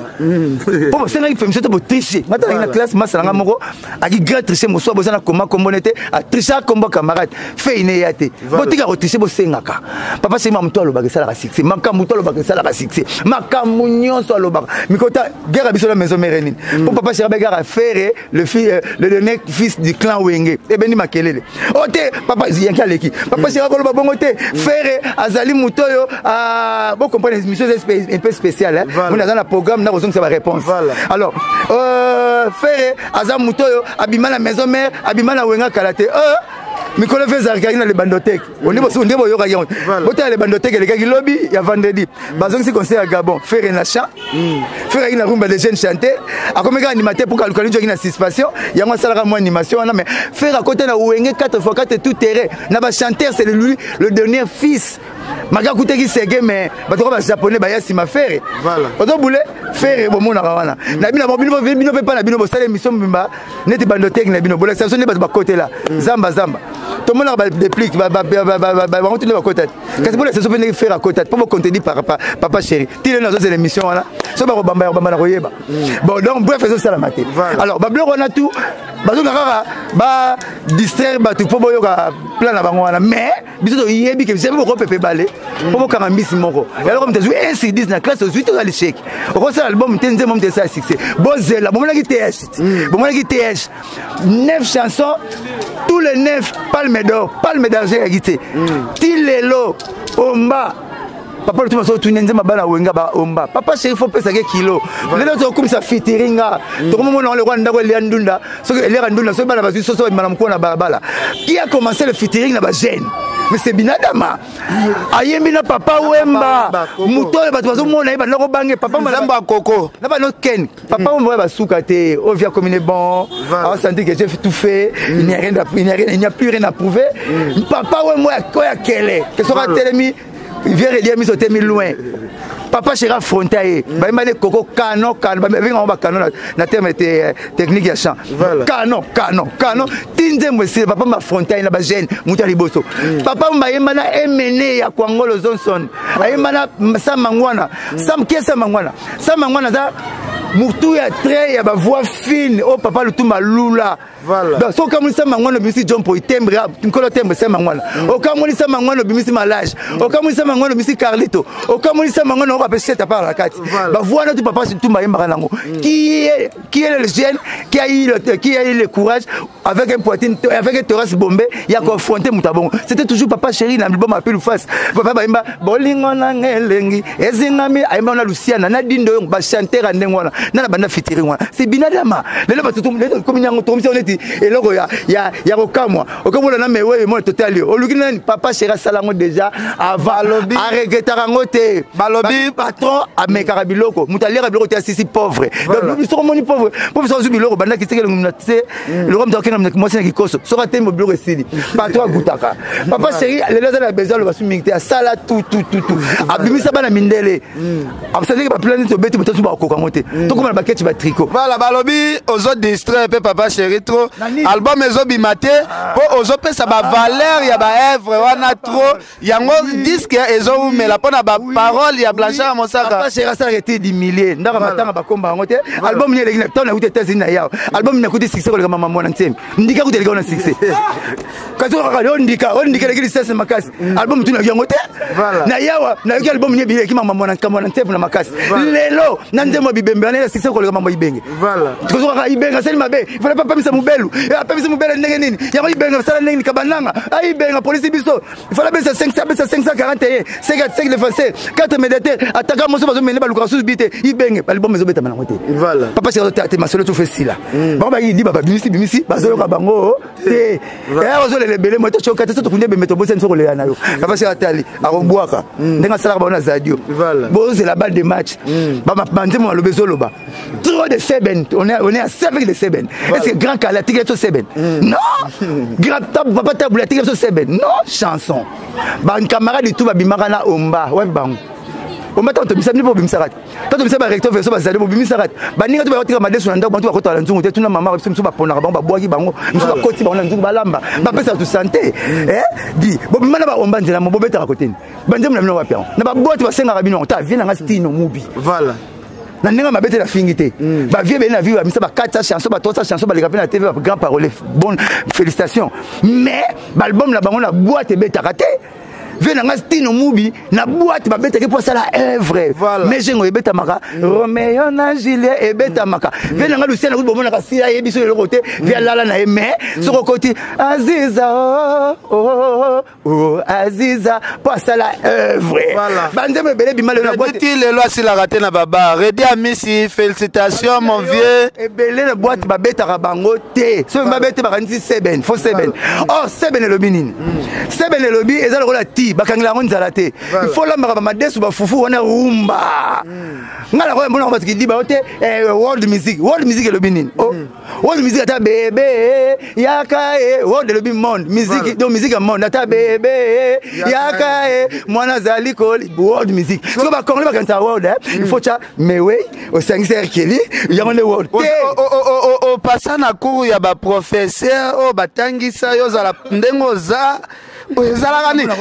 Bon, c'est une permission pour tricher. Maintenant, dans la classe, moi, c'est un amoureux, à qui grand tricher, moi, soit besoin de comment était, à tricher comme camarade, fait une yate. Bon, tu as triché, c'est un cas. Papa, c'est mon toit, le bague, ça la succès. Ma camouto, le bague, ça la succès. Ma camounion, soit le bague. Mais quand tu as guerre à la maison, mérénine. pour papa Chéri Begara faire le dernier fils du clan Wenge et Beni Makelele ote papa Ziyanka Leki papa Chéri Kolo Babongo te faire Azali Mutoyo bon comprendre les émissions un peu spéciales on a dans le programme nous avons sa réponse alors faire Azali Mutoyo abima la maison mère abima la Wenga Kalate Mikolo fait Zarkari dans les bandothèques. On est au niveau yoga yon. Bota les bandothèques les gars qui lobby il y a vendredi. Bazon si conseil à Gabon. Faire un achat. Faire une rumba des jeunes chanter. A comme gars animateur pour calculer jogging assistance. Il y a moi ça moins animation mais faire à côté na Wenge 4x4 tout terrain. Na ba chanteur c'est lui le dernier fils. Maga koute ki sege mais bato ba japonais ba yasi ma faire. Voilà. Ozo boule faire bon mona wana. Na bino pas na bino bo sala émission bimba. Net bandothèque na bino. Bola station ne ba côté là. Zamba. Tout le monde a des plics, on continue à côté. Qu'est-ce que vous voulez faire à côté? Pour vous contredire par papa Chéri. Tu es dans une émission là. Ça va bon donc bref faisons ça la matinée. Alors on a tout. Bah distraire tout pour boyoka plan na bango mais biso yebi que c'est pour pepe balé pour ka mbisi moko. Alors comme tu joues ainsi 10 na classe aux 8 à l'échec. Au ça album tenze mom de ça succès. Bozela bon la TH. Bon la TH. 9 chansons tous les 9 palmes d'argent à guité. Tilelo Omba papa tu m'as tourné nzema bana wenga ba Omba papa Chéri faut pesa ke kilo lelo to comme ça fitiringa to comme on le Rwanda ko le ndunda so le ndunda so bana ba so bana mko na barabara qui a commencé le fitiring na ba jeune mais c'est binadama ayembi na papa Wemba muto ba to mo na ba na ko bange papa Zamba Koko na ba no ken papa Wemba ba soukate au via comme bon a senti que j'ai tout fait il n'y a plus rien à prouver papa Wemba ko ya kele que sera telemi il vient relier mis au thème loin papa Chéri frontailler ba imane Koko canon ba on ba canon na terme technique ya chant canon tinze mwese papa ma frontailler na ba jeune muta liboso papa mba yemana emene ya kwangolo Johnson ayemana samangwana za mutu ya trait ya ba voix fine oh papa Lutumba Lula voilà donc so comme ça mangwana bimisi John po tembre nkolo tembre ça mangwana o comme ça mangwana bimisi Malage o comme ça mangwana bimisi Carlito o comme ça mangwana on va passer ta part la carte ba voix notre papa Lutumba yemba nango qui est le jeune qui a eu le courage avec un poitrine avec un thorax bombé il a confronté mutabongo c'était toujours papa Chéri na album appel face papa ba yemba bolingo na ngelengi ezingami ayemba na Luciana na dindo ba chanter andengwana na banda fitiring wana c'est binadama lelo batutum lelo comme nyango tomisi on était eloko ya kokamwa okomona na mewe mo total yo olukina papa Chéri salango déjà avant lobby a regretter ngote balobi patron amekara biloko mutalera biloko te sisi pauvre donc nous sommes pauvre pour ça biloko banda kiteke le ngumnate le rome dokena mo sina kikoso sora tembo biloko sidi patron gutaka papa Chéri lelo za la besoin le basu mingte sala tout abimisa bana mindele absadi ba planète obeti mutu ba kokangote to comme ba keti ba tricot voilà balobi ozo distrait pe papa Chéri trop album ezo bimate po ozo pesa ba valeur ya ba œuvre wana trop yango disque ezo mela pona ba parole ya Blanchard Mosaka papa Chéri ça arrêté 10 milliers ndaka matanga ba komba ngote album ni lekina tona uté tazini na yao album ni akuti succès ko le mama mwana ntemi ndika kuteleka ona succès kazo ka ndika lekili sasa makasi album tuna yango te na yawa na yoki album ni bileki mama mwana ntemi na makasi lelo na ndemo bibembe na succès ko le mama ibenge voilà kazo ka ibenga sali mabe il fallait pas misa mubelu pas misa mubelu ndenge nini yango ibenga sala ndenge ni kabananga ai ibenga police biso il fallait baisser 541 55 défenseur 4 médiateurs attaquant moso bazo mena baluka sous bité ibenga album ezo beta mana ngote voilà papa Chéri te masolo to fesila ba ba yidi baba bimisi bazo ka bango te ozo le lebele moto choka te to kunde bemeto bosen so ko le na yo papa Chéri atali akobwaka ndenga sala ba na zadio boze la balle de match ba banzemo alobe zoloba trop de seben on est à 7 avec les seben est-ce que grand calatique to seben non grand tab papa tabula tique to seben non chanson ban camarade tout ba bimaka na Omba ouais bango Omba to bisa ni bo bimsarat to bisa ba recteur verso ba zali bo bimsarat ba ninga to ba tika madesu na ndako ba to ba kota la nzungu te tuna mama biso ba pona ba boaki bango biso ba koti ba na nzungu ba lamba ba pesa tu santé di bo bimana ba Omba nzela mo bo beta ka koteni ba ndem na bino ba pian na ba boti ba senga ka bino ta viena nga stino mubi voilà na ninga mabete la fingité ba vie be na vie ba misa ba 4 chansons ba 3 chansons ba les rapper na TV ba grand parole bonne félicitations mais ba album la bango na boîte beta raté vie na nga stino mubi na boîte ba beta ke pour ça la œuvre mais jengo ebeta maka Romeo na Juliet ebeta maka vie na nga Lucien na bomona ka sila yebi so le côté vie lala na mais so côté Aziza oh Aziza pour ça la œuvre bande me bele bimale na boîte le loi si la raté na baba Redi Amisi félicitations mon vieux ebele na boîte ba beta ka bango te so ba beta ba kanisi seben fo seben oh seben le binini seben le lobby ezala ko la ti bakangela ngo nzala te il faut la maka ba madesu ba fufu wana rumba ngala ko mbona ba tikidi ba te world music le binini oh world music ata bébé yaka world le bin monde musique donc musique monde ata bébé yaka mwana zali ko world music so ba kongole ba kanisa world il faut cha mewe au 5 cercle yango le world o passa na cour ya ba professeur o batangisa yo za ndengo za ezalaka nini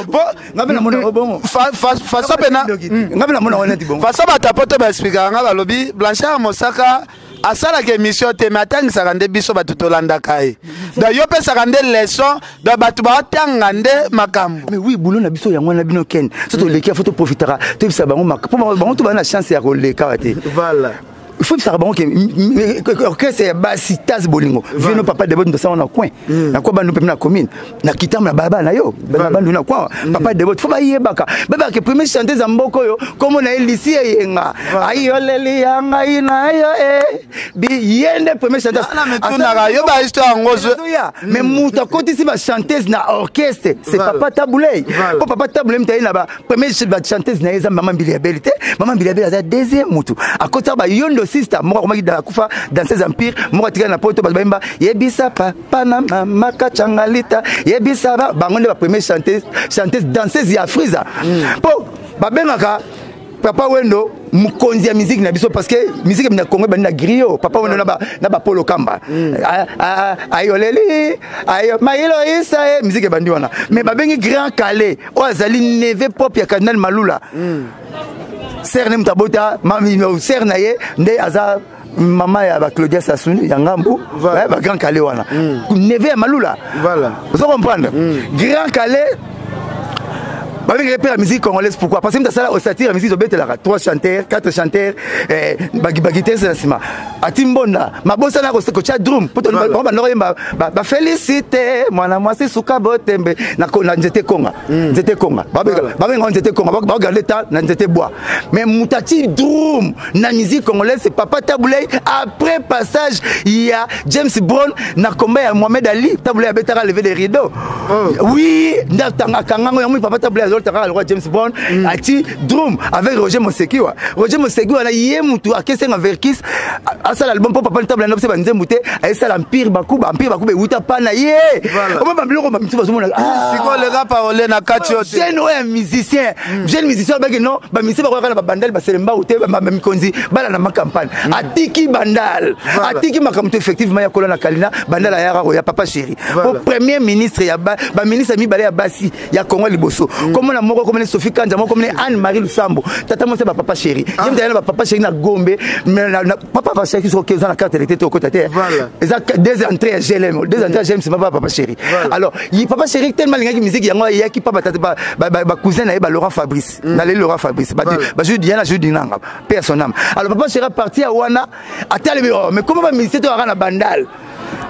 ngabe na mona bongo faso pena ngabe na mona wana ti bongo faso batapoto baexplika nga balobi Blanchard Mosaka asalaka émission te mais atangisaka nde biso bato tolandaka ye da yo pesaka nde leçon da bato baotanga nde makambo mais oui boulot na biso yango na bino ken so toleki ya foto profitera tobisa bango bango to bana chance ya koleka te voilà il faut que ça bango que c'est basi tas bolingo vino papa de bonne on a coin na quoi ba nous na commune na kitam na baba na yo ba bandu na quoi papa de bonne faut ba yebaka baba ke premier chanter za mboko yo comme na lycée yenga ayo leli yanga ina yo bi yende premier chanter na yo ba histoire ngozo mais muta koti si ba chanteuse na orchestre c'est papa Taboulay pour papa Taboulay mtayi na ba premier chanteuse na eza maman Biliabelité maman Biliabelité a deuxième mutu à côté ba yondo sister moko komaki da kufa dans ces empires moko tika na poto bazimba yebisa papa na mama kachangalita yebisa bango nde ba premier chanteuse danseuse ya Afriza po babengaka papa wendo mukonzi ya musique na biso parce que musique na Congo ba na griot papa wendo na ba polo kamba ayoleli ayo mayilo isa musique bandi wana mais babengi Grand Calais o azali neve pop ya Cardinal Malula Serne mtabota mami no serna ye nde aza mama ya ba Claudia Sassouni ya ngambu ba Grand Calais wana neve ya Malula voilà vous comprenez Grand Calais avec la musique congolaise pourquoi parce que ça au satire la musique obete la 3 chanteurs 4 chanteurs bagité c'est la atimbonda mabosa na ko cha drum poto ba ba féliciter mwana mwasi suka botembe na nzete konga ba nzete konga ba garder ta na nzete bois mais mutati drum na musique congolaise c'est papa Taboulay après passage il y a James Brown na combat ya Mohamed Ali Taboulay a betara lever les rideaux oui ndatanga kangango ya papa Taboulay le roi James Bond a dit drum avec Roger Moseki na yé mutu a kese nga verkis a ça l'album pour papa le table na obse banze muté a ça l'empire bakuba be wuta pa na yé o ba biloko ba mitu bazomona c'est quoi le gars parler na katio jeune musicien ba non ba misi ba kwa na bandal ba selemba uté ba mikonzi bala na ma campagne atiki bandal atiki makamto effectivement ya kolona kalina bandala ya papa chéri au premier ministre ya ba ministre mi balé ya basi ya Congo liboso comme na moko comme Sophie Kanja moko comme Anne-Marie Lusambo tata mo c'est ba papa chéri yem d'ailleurs ba papa chéri na Gombe mais papa va chéri sur 15 ans la carte d'électeur au côté voilà ça des entrées GLM c'est pas papa chéri alors il papa chéri tellement linga musique yango ya ki papa tata ba cousin na ba Laurent Fabrice na le Laurent Fabrice ba je Diana je dinanga personnellement alors papa chéri parti à Wana atale mais comment ba ministre to na bandal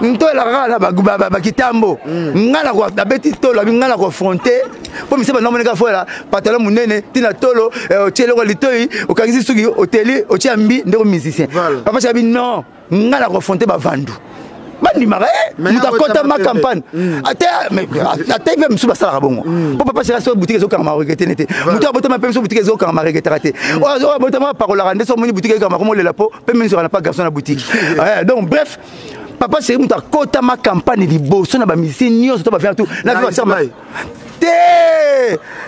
nto la rana ba kitambo ngala kwa dabeti tolo ngala ko fronter po mi se ba nomene ka fola pantalon munene tina tolo tiele ko litoi o kangisi suki hôtelier o tiambi ndeko musicien papa chabi non ngala ko fronter ba vandu bandi mara mutakota ma campagne ate même sous basala bongo po papa chéri so boutique zo kama regretter nete mutu abota ma pemso boutique zo kama regretter raté o abota ma parola rande so moni boutique kama komo le lapo pe même sur na pas garçon na boutique donc bref papa chéri muta kota ma campagne liboso na ba musicien nyonso to ba faire tout na vie ba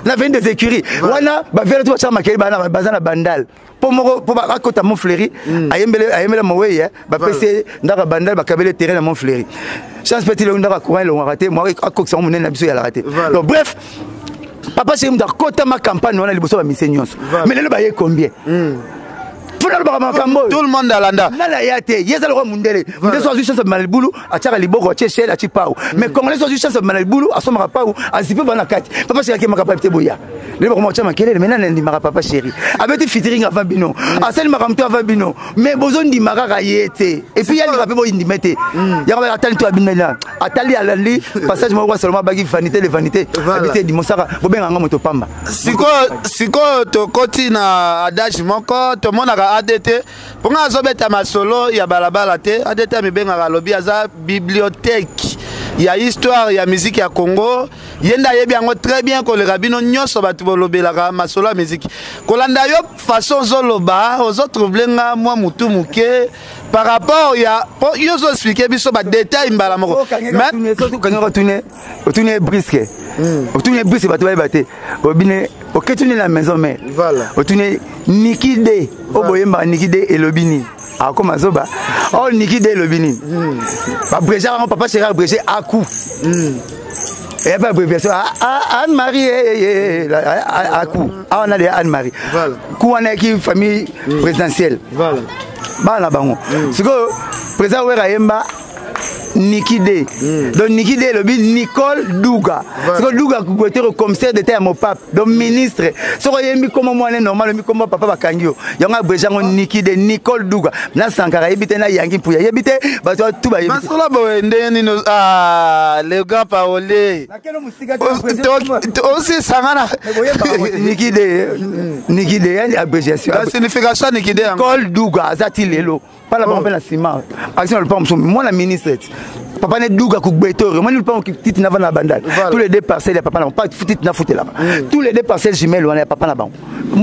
na vende des écuries wana ba vele to ba makeli bana bazana bandal po moko po ba kota mon fleuri ayembele mowe ba pese ndaka bandal ba kabele terrain na mon fleuri chance petit le ndaka courant le raté moi akoksa mon na biso ya la raté donc bref papa chéri muta kota ma campagne wana liboso ba musicien nyonso mais le ba ye combien fona le bamakambo tout le monde alanda nana yate yeza le roi mundele ndé so juste ça malibulu ataka liboko atie shell ati pau mais congolais so juste ça malibulu asoma pau azipe bana kati papa chéri ki makapa te boya le bako machama kelele maintenant ndi maka papa chéri abeti featuring avant bino asali makamto avant bino mais bozo ndi maka yete et puis yali kape bo ndi mete ya ba atali to abinela atali alali passage mo kwa seulement bagi vanité les vanités habité di mosaka bobenga moto pamba siko to koti na adage moko to monaka ADT ponga azobeta masolo ya balabala te ADT mibenga lobi aza bibliothèque ya histoire ya musique ya Congo yenda yebi yango très bien ko le rabino nyoso batu bolobelaka masolo ya musique kolanda yo façon zoloba ozo troublenga moi mutu muke par rapport ya yo zo expliquer biso ba détail mbala moko mais surtout quand on retourne brisque retourne brisque batu ba baté obine oketune la maison mère voilà retourne nikide oboyemba nikide elobini akoma zoba oh nikide elobini ba breja papa chéri breja aku et pas abréviation Anne-Marie aku on a des Anne-Marie voilà kuana qui famille présidentielle voilà bana bango siko président wera yemba Nikide donc Nikide lobi Nicole Douga siko Douga ko être commissaire d'état à mon pape donc ministre siko yembi comme moi normal mi comme papa bakangio yanga brejango Nikide Nicole Douga na sankara yebite na yangi puya yebite ba tout ba yebite masolo bo ndeni no le grand parole nakelo musika to aussi sangana Nikide yani abréviation la signification Nikide Nicole Douga azati lelo pas la bombe la ciment action le pomme moi la ministre papa ne Douga ku beto moi ne pas titre na vana bandal tous les deux parcelles papa na pas titre na fouté là tous les deux parcelles jumelles on a papa na ban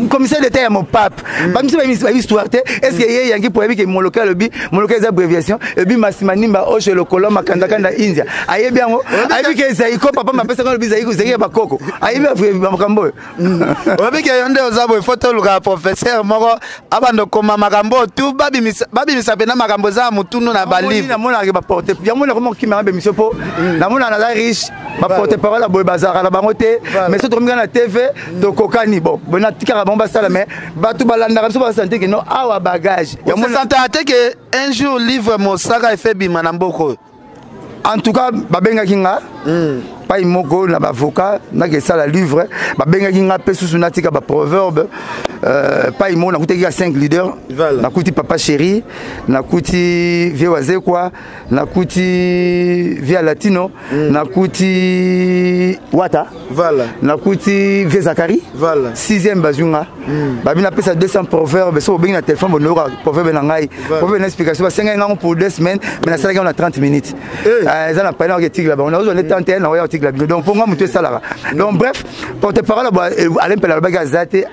commissaire d'état mon pape pas monsieur histoire est-ce que yé yangi pour que mon local les abréviations et puis masimanimba o chez le colon makanda kanda India aye bien aye que zaiko papa m'a pesa le zaiko zaiko ba koko aye bien makambo obi ke yonde ozabo photo le professeur moko abando koma makambo tout babi misapena makambo za mutuno na bali na mona ke ba porter yango na comment qui m'a monsieur po na mona na riche ba porter parole boy bazar na bangote mais surtout comme na TV to kokani bon bona tikara bomba sala mais ba tout balanda so ba santé que non awa bagage yango santé que un jour livre mosaka fait bima na mboko en tout cas babenga kinga pas imoko na avocat na que ça la livre babenga kinga pesusu natika ba proverbe pas imona kuteki 5 leaders na kuti papa chéri na kuti vie waze quoi na kuti via latino na kuti wata voilà na kuti vie zakari voilà 6e bazunga babina pesa 200 proverbes so bengi na téléphone bonora proverbe na ngai proverbe na explication ba 5 ans pour 2 semaines mais na sala on a 30 minutes ça n'a pas l'air que tigre là on a besoin de 31 na oya tigre là donc pour moi mutu sala donc bref porte-parole Alain Pelabag azate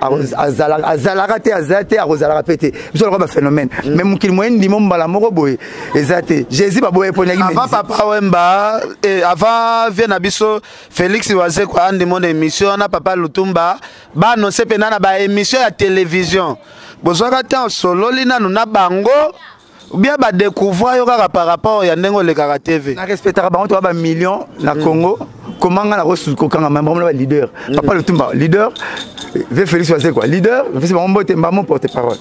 azalakate azate arozalaka pété biso le phénomène mais mukil moyen ndi mombala moko boye ezate Jésus ba boye ponaki avant papa Wemba et avant vient biso Félix Waze kwa andi mon émission na papa Lutumba ba annoncer pena na ba émission ya télévision bozwaka temps solo lina na bango ou bien ba découvrir yo kaka par rapport ya ndengo le kaka TV na respectera bango to ba millions na Congo comment on a reçu kokanga membre na leader papa Lutumba leader ve Félix Waze quoi leader c'est mon porte-parole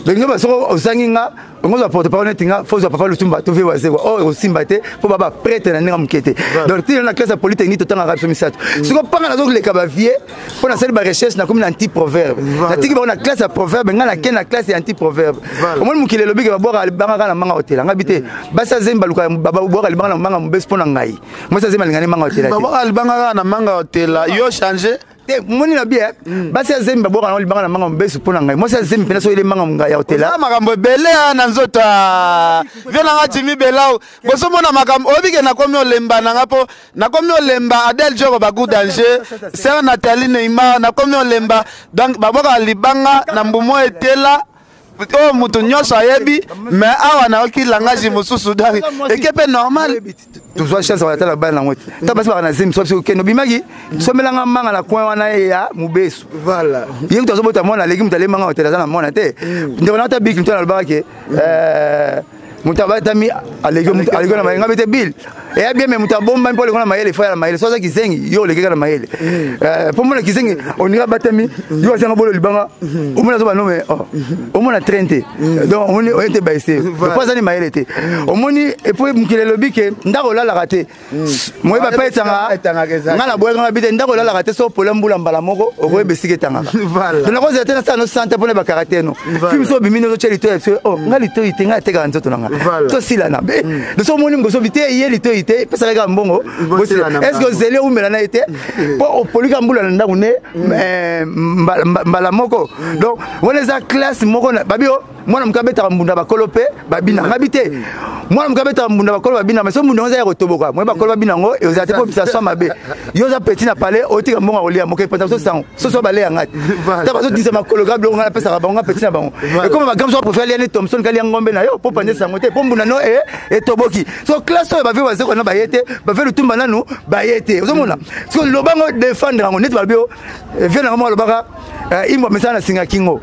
donc nous sommes aux Anginga, on a porte-parole tinga, faut papa Lutumba, to ve Waze quoi. Oh Simbate, faut baba prêtre na ninga mukete. Donc tu na classe politique to tanga rapso misatu. Ce qu'on parle donc les kabavier, pour na celle ba recherche na comme anti-proverbe. Na tiki ba na classe à proverbe, nga na ken na classe anti-proverbe. Au moins mukile lobi ke ba bora libanga na manga hotel. Ngabite, basa zemba luka baba bora libanga na manga mbes pona ngai. Moi ça zemba ngani manga hotel. Baba libanga na manga hotel, yo changer moni na bien basi azemba boka na libanga na manga mbesu pona ngai moi ça zemba pena so ile manga ngai ya hotel makambo belé na nzoto viena ngati mi belao boso mona makambo obike na komi olemba na ngapo na komi olemba Adel Joko ba good danger Sœur Nathalie Neymar na komi olemba donc baboka libanga na mbumo etela oh mutu nyoso ayebi mais awa na oki langage mususu dari ekepe normal toujours chance à la balle na ngoti ta basi ba na zemi so ke no bimaki so melanga manga na coin wana ya mubesu voilà yeng to so bota mona legi mutale manga hotel na mona te ndeko na ta big mutala ba ke mutabata mi alego na manga bete bill et bien même ta bomba pour le on a maïle faut la maïle so ça kisengi yo le keka na maïle pour moi kisengi on ira batami yo ça ngabolo libanga au moins ça non mais au moins 30 donc on était baissé pas ça ni maïle était au moins et puis mukile lobi ke ndako la raté moi ba pa etanga ngala boye ngabite ndako la raté so polambula mbala moko okoye besike tanga voilà donc on était dans nos santé pour les caractères non film so bimino so chelito oh ngali to itenga teka nzoto nanga to silana de so moni ngoso bité yeli to ité pesa ka mbongo est-ce que zélé ou melana été pour polika mbula na ndako ne mbala moko donc on les a classe moko babio mwana mukabeta mbunda bakolope babina ngabite mwana mukabeta mbunda bakolo babina mais so mbunda oza ya kotoboka moi bakolo babina ngo et ozate po bisa mabe yo za petit na parler otika mbongo olia moke pata so sang so balé ngati ta baso disa makolo gablo ngala pesa ka bango petit na bango et comme bagam so préfère aller Thompson kali ngombe na yo po pande sango te po mbunda no et toboki so classe so ba vewa zeko na bayete ba velu tumba nanu bayete ozomona so lobango défendre ngo net babio vient na mo lobaka imbo mesana singa kingo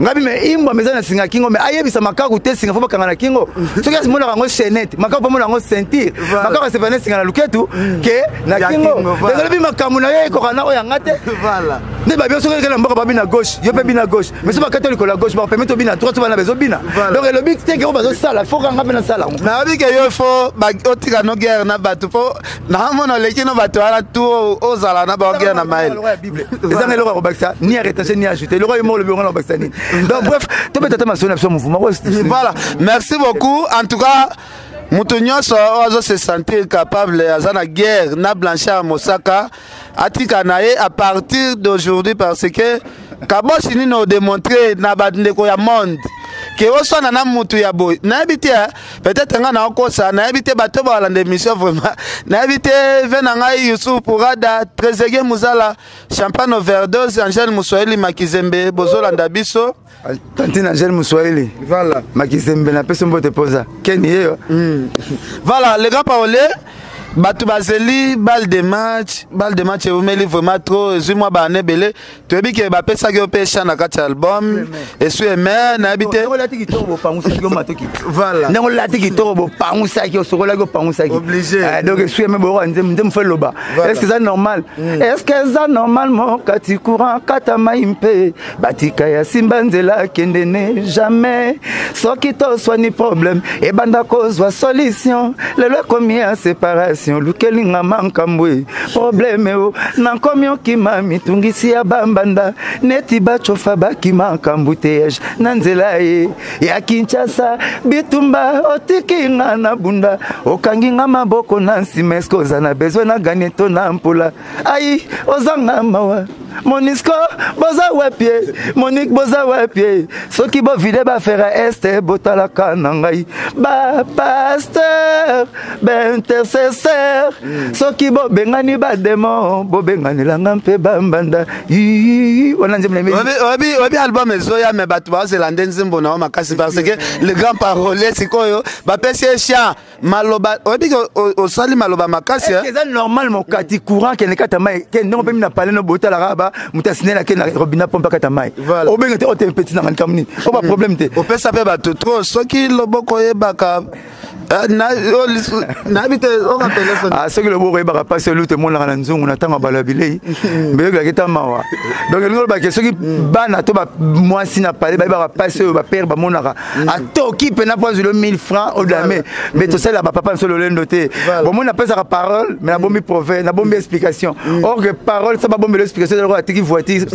ngabi me imbo mezana singa kingo me ayebisa makaku te singa fo bakanga na kingo soki asimona kango chaînette makaku pa mona ngo ceinture makaku se vane singa na luketu ke na kingo ngalobi makamu na ye ko kana oya ngate voilà ne ba bien soki kana mboka ba bina gauche yo pe bina gauche mais so ba catholique la gauche ba permettre bina droite so bana bezo bina donc le big te ke ko bazo sala fo kanga pe na sala na bi ke yo fo ba otika no guerre na batu fo na mona leki no batu ala tu ozala na ba guerre na mail ezanga lo ko baksa ni arrêter ni ajouter le roi mo le bureau na baksa ni. Donc bref, tu peux t'attendre à mouvement. Voilà, merci beaucoup. En tout cas, Moutonio se sentir capable à la guerre, na Blanchard Mosaka, à partir d'aujourd'hui parce que Kabosini nous démontré na badeko ya monde. Que au son na mutu ya boy na habité peut-être nga na okosa na habité bato ba la émission vraiment na habité venanga Youssouf Pourada Trezege Muzala champagne overdose Angel Muswahili Makizembe Bozolanda biso Tantine Angel Muswahili voilà Makizembe na peso mbote posa Ken yeyo voilà les gars parolés Batu Bazeli, balle de match, et vous mettez vraiment trop, moi bané belé, tu as dit que bah pesa que opé chana quatre album, et sur mère n'habité. Voilà. Non la tiki toro pangusa qui au sorola go pangusa qui. Obligé. Donc sur mère boro ndem fait loba. Est-ce que ça normal? Est-ce que ça normalement kati courant kata maimpe, batika ya simbanzela kendene jamais. So qui to soit ni problème, et banda cause wa solution. Le combien séparation. Lukelinga mankambwe problème o na komyo kima mitungisi ya bambanda neti bachofa baki mankambutege na nzela ya Kinshasa bitumba otikinga na bunda okanginga maboko na nsimesko zana bezo na ganeto na mpula ai ozanga mawa Monisco boza wepie Monique boza wepie soki bo vide ba fera este botala kanangai ba pasteur ba intercesseur soki bo bengani ba démon bo bengani langa mpe bambanda wana nzemle me obi album ezoya me batu ba zelande nzimbo na makasi parce que le grand parolier sikoyo ba pesi chien maloba obi o sali maloba makasi est-ce que c'est normal mon kati courant qui ne kata mai que non pe mina parler no botala raba mutasine la ken robina pompa kata mai o bengate o te petit na kamni o ba problème te o pesa pe bato trop soki loboko yebaka na bite on rappelle ah ce que le beau reba pas celui te mon na nzungu na tanga balabile mais que kita mawa donc le ba que soki bana to ba moi si na parler ba passer ba père ba monaka a to qui pe na pas le 1000 francs au damé mais to ça là ba papa solo le noter bon moi na pas sa parole mais na bombi prophète na bombi explication or que parole ça ba bombi l'explication de la tiki voiture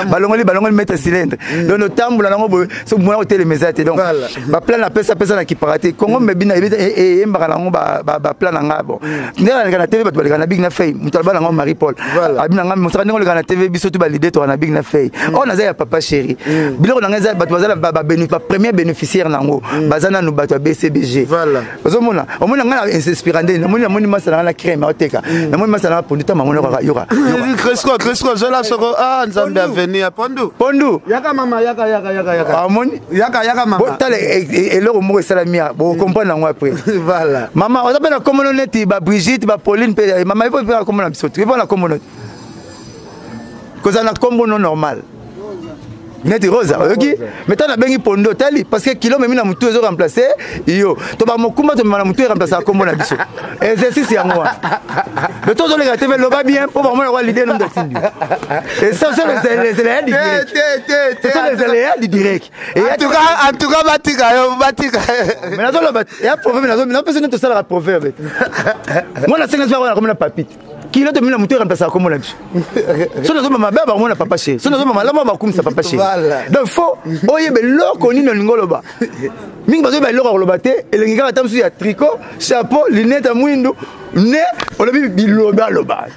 balongoli mettre cylindre donc le tambour na ngo so moi au télé mesate donc ba plan na pesa na kiparate Congo mebina et mbakala ngo ba plan na ngabo ndela na TV bato baleka na big na fay mutalba na ngo Marie Paul abina ngam mosaka ngo na TV biso to ba leader to na big na fay on na ya papa chéri biloko na ngaza bato bazala ba premier bénéficiaire na ngo bazana no bato BCBG voilà bazomona omona ngana inspirande na moni masala na crème oteka na moni masala ponduta mangono ka yoka Cresco zola soko nzambe avenir pondu yaka mama yaka amoni yaka mama botale eloko moko salamia bo comprendre ngo après voilà mama on appelle comme on est ba Brigitte ba Pauline mama il faut faire comme on a biso tu vois la comme on cause on a comme non normal Neti Rosa, ok? Maintenant, on a bien pondo tali parce que kilo même na mutu ezo remplacer yo. To ba mokumba to na mutu remplacer kombo na biso. Exercice ya moi. Le temps de les gâter le va bien pour vraiment avoir l'idée non d'actindu. Et ça c'est les aléas du direct. C'est les aléas du direct. Et en tout cas batika. Mais là il y a proverbe là personne ne te sala proverbe. Moi la 5 fois on a comme la papite. Qui l'a demandé à monter remplacer comme on a dit. Si nous sommes ma belle, on a papa chez. Si nous sommes ma lama, comme ça papa chez. Donc faut, oye belo koni no lingoloba. Mingi bazo belo rolobate, et le ngiga atam sur tricot, chapeau, lunettes à mwindo, ne, on a vu biloba loba.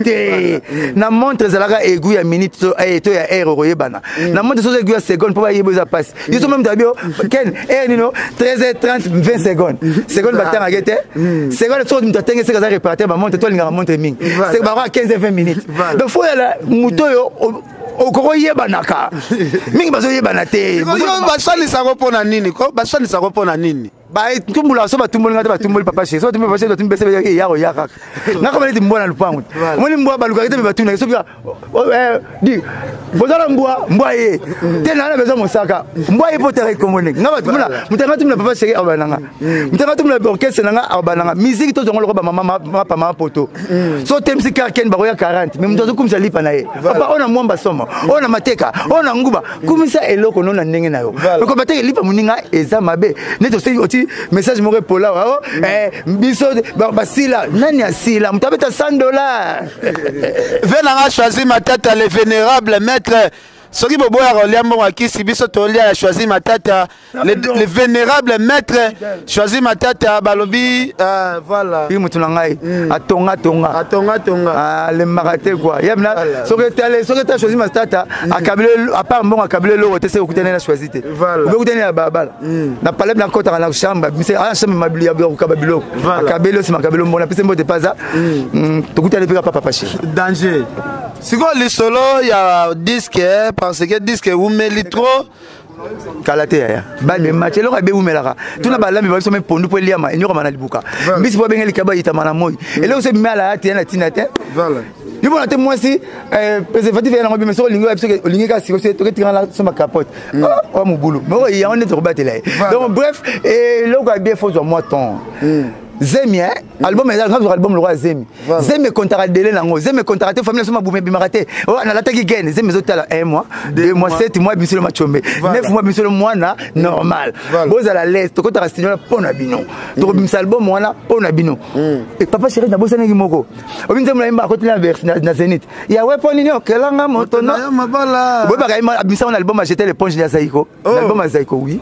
Na montre zalaka aiguille à minute et to ya air roye bana. Na montre so aiguille à seconde pour yebo za passe. Ils sont même tabio ken air nino 13h30 20 secondes. Seconde batanga gete. Seconde so mtatenge se kaza réparateur ba montre to linga montre mingi. 15-20 minutes. Donc, il faut aller au courrier banaka. Mingi bazo yebana te. Basani sa repona nini ko? Basani sa repona nini? Ba tumbula so ba tumbula ngata ba tumbula papa chez. So tumbula papa chez to tumbese ya ro yaka. Ngaka ba mbona lupangu. Moni mbwa ba lukakete ba tuna so bia di bozala mbwa ye. Tena na bezo mosaka. Mbwa ye potere komone. Ngaba tumbula mutanga tumbula papa chez abananga. Mutanga tumbula orchestre nanga abananga. Musique to zongo ko ba mama pa mama poto. So temsi ka ken ba ya 40. Mais mutazo kumsa lipa na ye. Papa ona mwamba soma. Ona mateka. Ona nguba. Kumisa eloko nona ndenge na yo. Ko bateke lipa muninga eza mabe. Neto se oti message mo repola wa biso basila nani asila mutabeta $100. Venanga choisi Matata le vénérable maître soki bobo ya Roliambo akisi biso tolia a choisi Matata le vénérable maître choisi Matata balobi voilà il mutu ngai atonga le marate quoi yamna soki ta choisi Matata akabile à part mbongo akabile lo tese okutene na choisi te okutene ya babala na palais na kota na chambre mise a chambre mabili ya kabilo akabile si makabilo mbona pese mbote paza tokutele pika papa pachi danger siko lisolo ya disque parce que disque umeli trop kalate ya ba de match lo be umelaka tuna ba lambi ba so me pondu po liama enyoko mana libuka mbisi po bengeli kaba itamana moyi ele so mala ati na tinate voilà ni bon ate moi si préservatif ya ngobi meso lingo parce que lingi ka siko se to ketinga la so ma capote oh mon boulot mais il y a on est rebattre là donc bref et lo ga bien faut moi ton Zemi, album est là, album le roi Zemi. Zemi contrat délai nango, Zemi contrat famille soma boumé bimarate. Oh, on a l'attaque gain, Zemi zotal 1 mois, 2 mois, 7 mois bisolo machombe. 9 mois bisolo mois na normal. Boza la l'est, to contrat stignola pona bino. To bimsa album wana pona bino. Et papa chéri na bosa ngi moko. Obinza mula imba côté la verse na Zenith. Ya we poni ni okelanga moto na mabala. Bo ba kaima bimsa on album a jeté l'éponge ya Zaiko. L'album a Zaiko oui.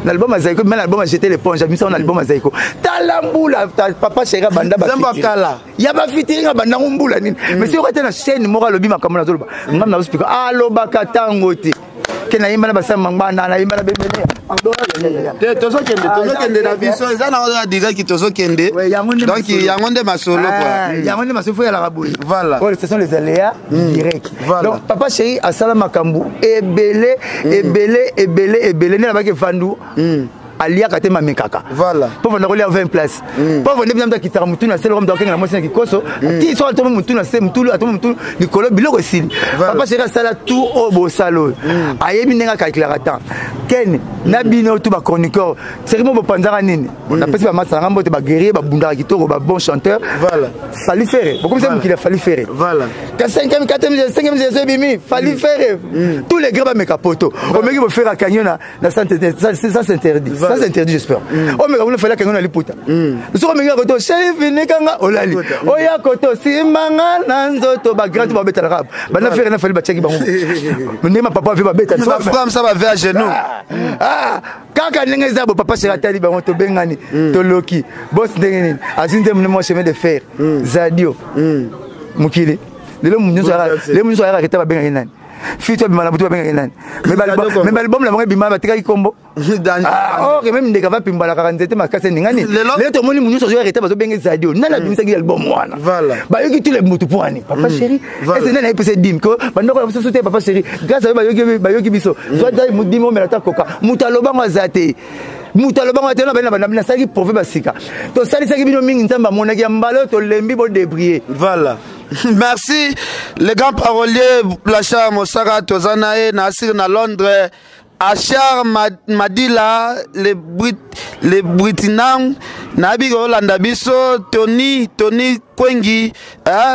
L'album a Zaiko, mais l'album a jeté l'éponge. J'ai mis ça en album à Zaiko. Talamboula, papa chéri banda ba. Ya ba fitiringa banda ngumbula nini. Mais si on était na chaîne mora lobi makamona zoloba. Ngam na explique. Alo bakatango te. Kena yimba ba sama ngana na yimba bemene. Tozo kende na biso eza na diga ki tozo kende. Donc yangonde masolo quoi. Yangonde masolo faut ya la rabouli. Voilà. Ce sont les aléas directs. Donc papa chéri a sala makambu ebele ne ba ke fandu. Alia kate mamekaka. Voilà. Pour venir aller à 20 places. Pour venir bien dans kitara mutuna c'est le rome donc na mosi ki koso. Ti so atomo mutuna c'est mutulu atomo mutulu likolo biloko sili. Papa chéri sala tout au beau salon. Ayebi nenga ka éclairant. Ken na bino tout ba chroniqueur. Serimo bo panzara nini. On appelle ça masanga mbote ba guerrier ba bunda kitoko ba bon chanteur. Voilà. Fallait faire. Beaucoup ça qu'il a fallu faire. Voilà. 5e 4e 5e bimi, fallait faire. Tous les gars ba mekapoto. O meki bo faire kanyona na ça c'est interdit. Ça c'est interdit j'espère. Oh mais on fait la kanyona liputa. So menga koto chef nekanga olali. Oya koto simanga nanzoto ba grand ba beta rap. Ba na faire na fallait ba cheki bango. Ndema papa va beta. Comme ça va vers genou. Kaka ndenge za bo papa chéri atali bango to bengani to loki. Boss ndenge nini. Azinde mon chemin de fer. Zadio. Mukile. Le munzo ara keta ba bengani nani. Fito bimala butu ba bengani nani. Mais album la bango bimala batika ikombo. Oh, même ndeka va pimbala 47 makase ningani. Le to moni munzo zo arrêter bazo bengi Zadio. Nana bimisa ki album wana. Voilà. Ba yoki tout le mutu poani. Papa chéri. Et c'est nana ipese dim ko bandoko ba soute papa chéri. Grâce à ba yoki biso. Zo dai mudimo melata koka. Mutaloba ngazate. Mutaloba ngazate na bana saki prouver basika. To sali saki bino mingi nzamba monaki ya mbalo to lembi bo débrier. Voilà. Merci les grands paroliers Blachar Mosaka Tozanae Nasir na Londres Achar Madila les Britinam Nabi Rolanda Biso Tony Kwengi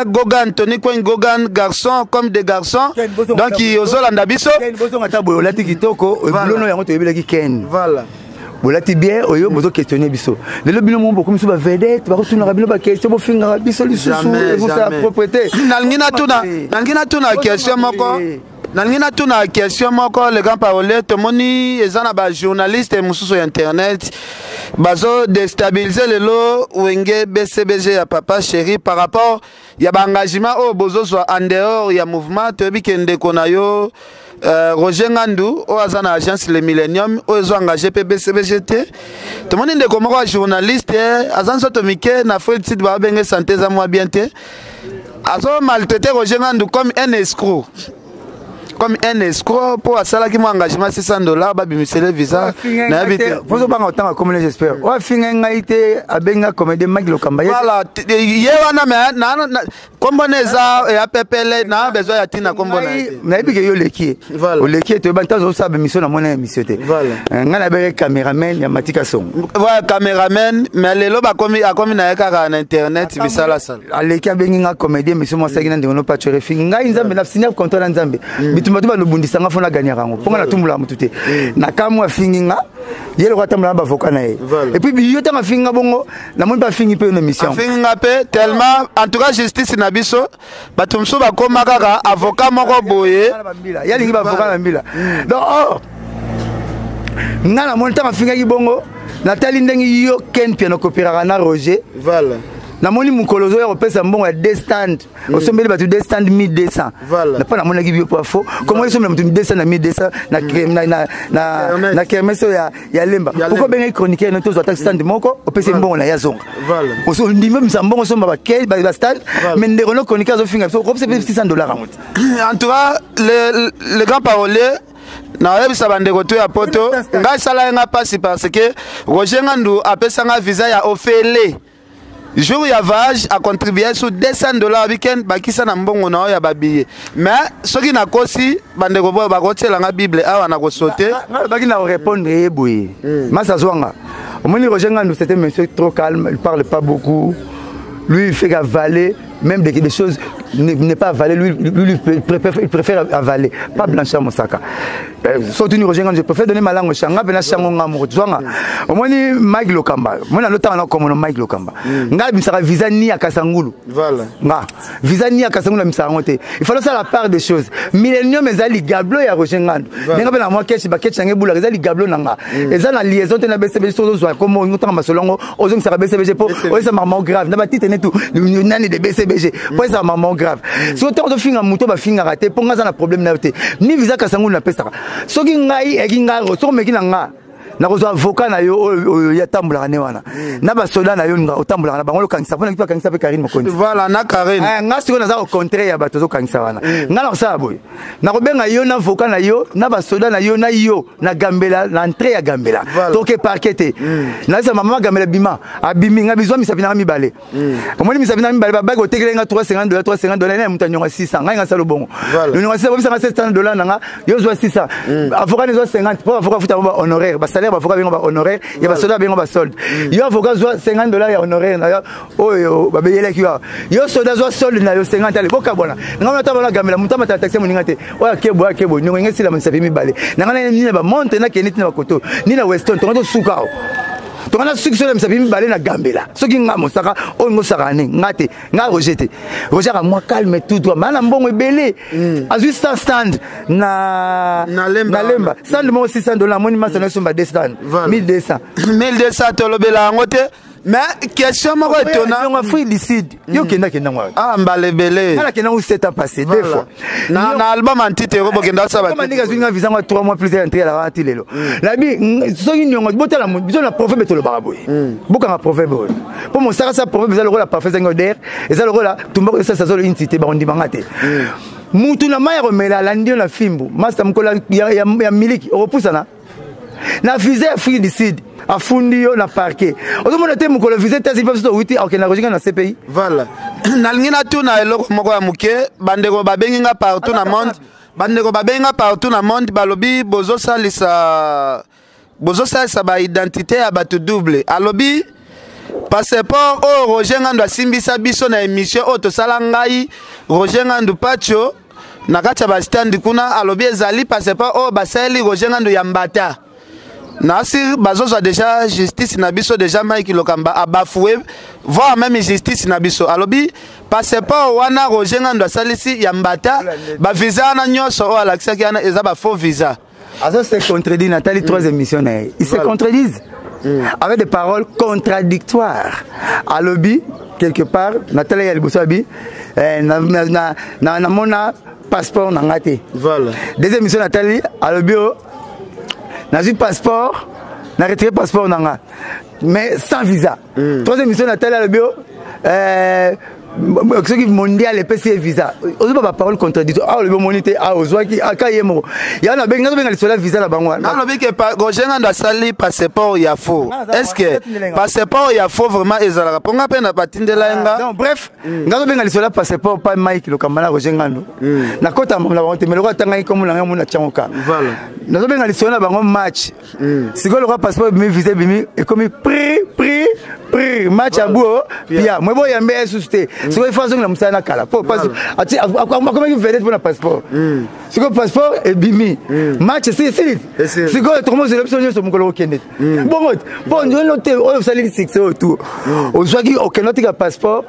Gogan Tony Kwengi Gogan garçon comme des garçons donc ils Rolanda Biso voilà bolati bien oyo bozo questionner biso lelo bino mo beaucoup miso ba vedette ba retourner bino ba question bo finga biso lisusu vous sa propriété nalingina tuna question moko nalingina tuna question moko les grands paroliers tomoni ezana ba journaliste mususu internet bazo déstabiliser lelo wenge BCBG ya papa chéri par rapport ya ba engagement o bozo soit en dehors ya mouvement tobi kende konayo Roger Ngandou, au Azana Agence Le Millennium, au engagé PBCBGT. Tout le monde est comme un journaliste, Azan Sotomike, n'a fait le titre de la santé à moi bien. Azo maltraité Roger Ngandou comme un escroc. Comme un escroc pour ça qui m'a engagé $600, babi monsieur le visa. Vous avez pas autant comme j'espère. On a fini un été à Benga comme des Mike Lokamba. Voilà, yewana mais comme boneza et APPL na besoin ya tina comme boneza. Na ebi ke yo leki. O leki to banta zo sa mission na mona mission te. Voilà. Ngana be cameraman ya Matika Song. Voilà, cameraman mais lelo ba komi na yaka na internet bisala sala. Aleki abenga comédien mission mo sagina ndingo no pa chere finga nzambe na signer contrat na nzambe. Bitumatuba no bundisa nga fona gagner rango. Ponga na tumula mutute. Na kamwa finga yelo kwa tamula ba avocat na ye. Et puis biyo ta finga bongo na moni ba fingi pe no mission. Finga pe tellement en tout cas justice na biso batumso ba koma kaka avocat moko boye yalingi ba avocat na mbila. Donc oh ngana moni ta finga ki bongo natali ndengi yo ken piano kopiraka na Roger. Voilà. Na moni mukolozo ya kopesa mbongo ya desstand osombeli batu desstand 1200 na pa na mona ki bio po fo comment ils sont même 200 na 1200 na kermeso ya lemba pourquoi benga chroniqueur no tozo attaque stand moko opesa mbongo na yazonga voilà oso ndimbe msambongo somba ba kei ba stand mais ndeko no chroniqueur zo finga so kopesa $600 amuti en tout cas le grand parolier na yebisa bandeko to ya poto ngai sala nga pasi parce que Roger Ngandou apesa nga visa ya ofele jour ya voyage a contribué sur $200 weekend bakisa na mbongo na ya babiye mais soki na kosi bandeko bo bakotela nga bible awa na ko sauter baki na répondre eboye masa zwanga omoni Roger Ngandou c'était monsieur trop calme, il parle pas beaucoup, lui il fait avaler même des choses n'est pas avalé, lui il préfère avaler, pas Blanchard Mosaka. Surtout Roger Ngandou, je préfère donner ma langue au Changa, ben Chango Ngamour. Au moins ni Mike Lokamba, moi na lota na comme Mike Lokamba. Nga bisara visa ni à Kasangulu. Voilà. Nga visa ni à Kasangulu na bisara monter. Il faut faire la part des choses. Millennium ezali gablo ya Roger Ngandou. Nga ben na moi kechi ba kechi ngé bula ezali gablo nanga. Ezali na liaison te na BCBG sur zo comme on entend masolongo, ozong sara BCBG pour oza maman grave. Na ba tite netu nani de BCBG. Pour ça maman grave. Si autant de finga muto ba finga raté pour nga za na problème na yote. Ni visa Kasangulu na pesa. Soki ngai ekinga so meki na nga na ko avocat na yo ya tambula ne wana na ba soda na yo nga otambula na bango kanisa pona kipa kanisa pe Karine Mokondi voilà na Karine nga siko na za au contraire ya bato zo kanisa wana nga na sa boy na ko benga yo na avocat na yo na ba soda na yo na Gambela na entrée ya Gambela toke parquet na sa mama Gambela bima abimi nga bizwa misabina mi balé omoni misabina mi balé ba bago tekele nga $350 na mutanyo 600 nga sa lo bongo le ngo sa bobisa $700 na nga yo zo 600 avocat zo 50 pour avocat futa ba honoraire ba avocat bien honoraire ya ba soda bien ba solde yo avocat zo $50 ya honoraire na oyo ba beyele ki yo soda zo solde na yo 50 ale boka bona ngana tabala Gambela mutama ta taxi muninga te oya kebo nyongo ngesi la msafi mi bale ngana ni ba monte na keniti na koto ni na Weston to to sukao to kana suki so la msafi mi bale na Gambela soki nga mosaka o ngosaka ne ngate nga rejeté Roger moi calme tout toi mana mbongo ebele azui stand na lemba stand mo $600 moni masa na somba stand 1200 tolobela ngote mais question moko etona on a free decide yo kenda ngwa mbalebele ala kenda 7 ans passé deux fois na album antite robo kenda sa ba comme ndika zwinga visa ngwa 3 mois plus d'entrée la rati lelo labi soki nyongo botala biso na proverbe to le baraboy boka na proverbe pour mon ça proverbe za le rôle parfait ngoder et ça le rôle tumba ça zo intité ba ondi mangate mutu na maya romela landio na fimbu master mkola ya miliki opusana na visa ya free decide afundi yo na parquet ozomona te mokolo visite asi biso wuti okenda kojenga na CPI voilà nalingi natuna eloko moko ya moke bandeko babengi nga partout na monde bandeko babengi nga partout na monde balobi bozosalisa baidentité ya bato double alobi passeport oyo Roger Ngandu asimbisa biso na émission oyo tosala ngai Roger Ngandu Pacho na kati ya bastandi kuna alobi ezali passeport oyo basali Roger Ngandu ya mbata nasi bazozwa déjà justice na biso déjà Mike Lokamba abafoué voire même justice na biso alobi passeport wana Roger Ngandu asalisi ya mbata ba visa na nyonso oyo alakisaki ana eza ba faux visa Azo se contredit Nathalie 3 émissions ils se contredisent avec des paroles contradictoires à lobby quelque part Nathalie Yalbosabi na mona passeport na ngate voilà deuxième émission Nathalie à lobby na eu passeport na retiré passeport nanga mais sans visa troisième émission Nathalie à lobby ce qui mondial et PC visa ozo ba parole contradictoire ah le monité ah ozwaki akayemo ya na benga benga lisola visa la bangwa na lobi ke Roger Ngandu asali passeport ya faux est-ce que passeport ya faux vraiment ezala ponga pe na batindela nga donc bref ngazo benga lisola passeport pas Mike Lokamba Roger Ngandu na kota na bonte meloko tanga ikomo na ngamo na changoka voilà nazo benga lisola bango match sigolo ka passeport bimi visa bimi et comme prix match à bout pia moi boy yambe susté c'est quoi il faut que na kala pour parce comment il veut pour le passeport c'est quoi passeport et bimi match c'est quoi tout le monde c'est l'option sur mon colo kende bon on note on sali 6 autour on soit qui aucun autre passeport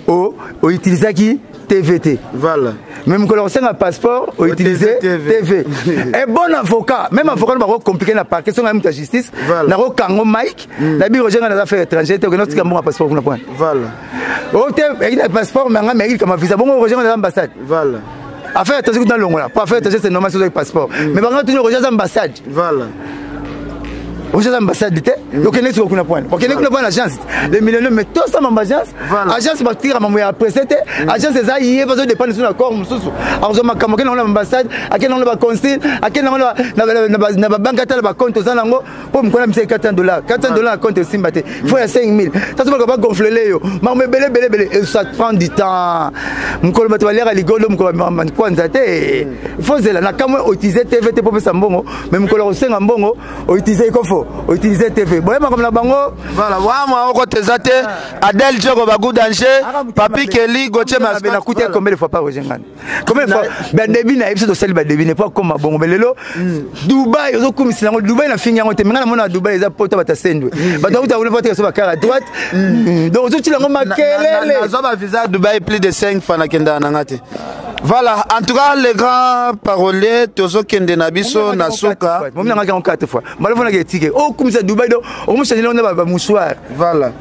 o utiliser qui TVT voilà même quand on sait un passeport on utiliser TV et bon avocat même avocat va compliquer la parquet sur la justice na ro kango Mike na bi Roger Ngandu affaire étrangère que notre mon passeport pour point voilà OK avec le passeport mais mais comme visa bon Roger Ngandu ambassade voilà affaire étrangère dans longola pas affaire étrangère c'est normal sur le passeport mais par contre Roger ambassade voilà Roger ambassade donc on est sur kuna point OK kuna point l'agence les millionnaires mais tout ça ambassade agence va tirer mamu après c'était agence ça y est parce que dépend sur l'accord mususu alors ma kamoke na ambassade akena na ba consul akena na ba banque tala ba compte za nango pour me connait $400 compte simbate il faut ya 5000 ça se va gonfler yo mais belé et ça prend du temps mukolo bato balera ligolo mukolo kwanza te il faut zela na kamwe utiliser TVT pour pesa mbongo mais mukolo senga mbongo utiliser kofo utiliser TV boyema comme la bango voilà wama oko tezate Adel Diogo Bagou danger Papi Kelly Gauthier Mascot na coûté combien de fois pas Roger Ngandu combien de fois ben début na episode celle ba début n'est pas comme bongo belelo Dubaï ozo komisi nango Dubaï na fingi yango te menga na mona Dubaï eza poto bata sendwe bato uta wole voter sur ba cara droite donc ozo tila ngo makelele na ba visa Dubaï plus de 5 fois na kenda na ngate voilà en tout cas les grands paroliers tozo kende na biso na suka moi na ngaka 4 fois malofo na ketike oh comme ça Dubaï do o mo changer na ba mouchoir voilà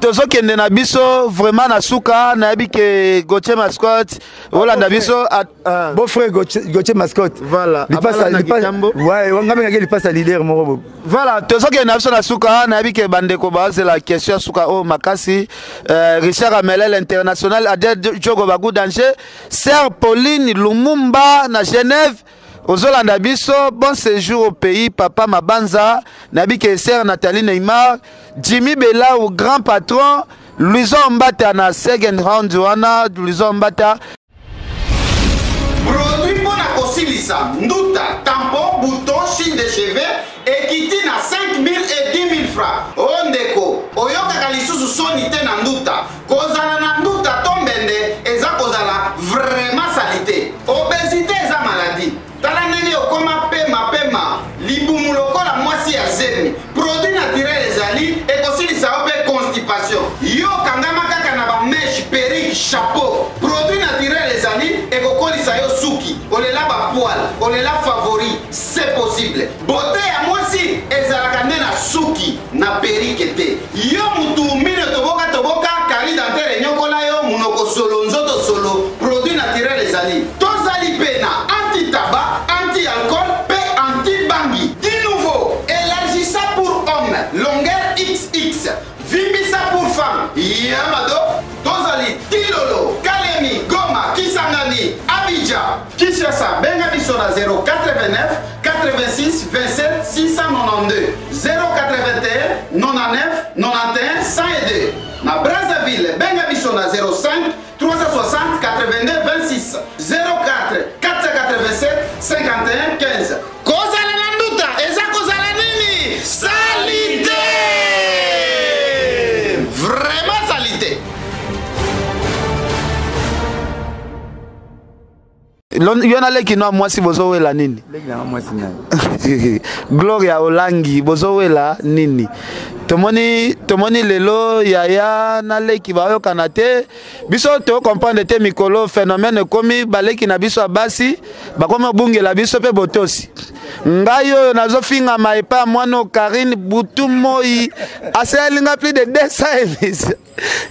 tozo kende na biso vraiment na suka na yebi ke Gauthier Mascot Olanda biso beau frère Gauthier Mascot voilà il passe ouais ngame ngake il passe leader mo voilà tozo kende na biso na suka na yebi ke bandeko baze la question suka o makasi Richard Amelel international Adel Diogo Bagou danger Sœur Pauline Lumumba na Genève Ozolanda biso bon séjour au pays papa Mabanza nabi ke Sœur Nathalie Neymar Jimmy Bella au grand patron Louison Mbata na second round wana Louison Mbata produit pour la kosilisa nduta tampon bouton chine de cheveux ekiti na 5 000 et 10 000 francs ondeko oyoka lisusu soni te na nduta kozala na nduta tombende eza kozala vraiment salité obésité eza maladie tala ndenge okoma pema libumu lokola mwasi ya zemi produit naturel ezali ekosilisa yo mpe constipation yo kangama kaka na bameshe perike chapeau produit naturel ezali ekokolisa yo suki kolela bapoil kolela favori c'est possible bote ya mwasi ezalaka nde na suki na perike te yo mutu mino toboka kali dantere nyokola yo munoko solo nzoto solo produit naturel ezali tozali pe na anti-tabac anti-alcool pe anti-bangi di nouveau élargissa pour homme longueur XX vimbisa pour femme yamado tozali tilolo kalemi goma kisangani abidjan kisasa benga biso na 089 086 27 692 081 99 91 102. Na Brazzaville, benga biso na 05 360 82 26 04 487 51 15. Kozala na nduta, eza kozala nini? Salité! Vraiment salité! Yona leki no mwasi bozo wela nini? Leki na mwasi nani? Gloria Olangi bozo wela nini? Tomoni lelo yaya na leki bayo kanate biso to comprendre te mikolo phénomène komi baleki na biso basi bakoma bungela biso pe botosi ngayo nazo finga maipa mwana Karine butu moi aselinga plus de 200 émissions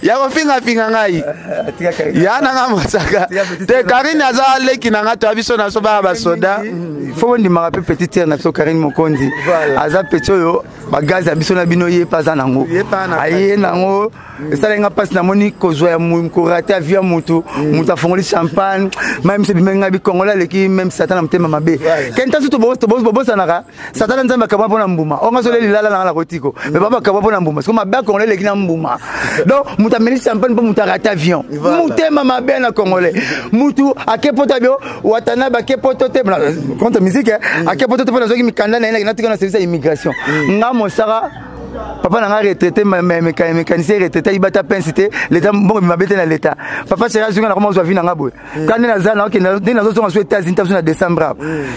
ya ko finga ngai ya nanga masaka te Karine aza leki na ngato biso na so ba basoda faut ndi mara pe petite na biso Karine Mokonzi aza petio ba gaz ya biso na bino ye paza nango aye nango esalenga pasi na moni kozwa ya mkorate avia mutu mutu afongoli champagne même se bimenga bi kongola leki même satan na mtema mabe kenta su to bobosa naka satan nzamba kaba pona mbuma onga so le lilala na kotiko mais baba kaba pona mbuma parce que mabe kongola leki na mbuma donc mutu ameli champagne pour mutu arate avion mutema mabe na congolais mutu akepota bio watana ba kepoto te contre musique akepoto te pona zoki mikanda na ina tika na service immigration ngamo sara papa n'a pas retraité, mécanicien retraité, il bat à peine cité, l'État, bon, il m'a bêté dans l'État. Papa, c'est là que comment on va vivre dans la boue. Quand on a zana, ok, on a aux États-Unis, en décembre.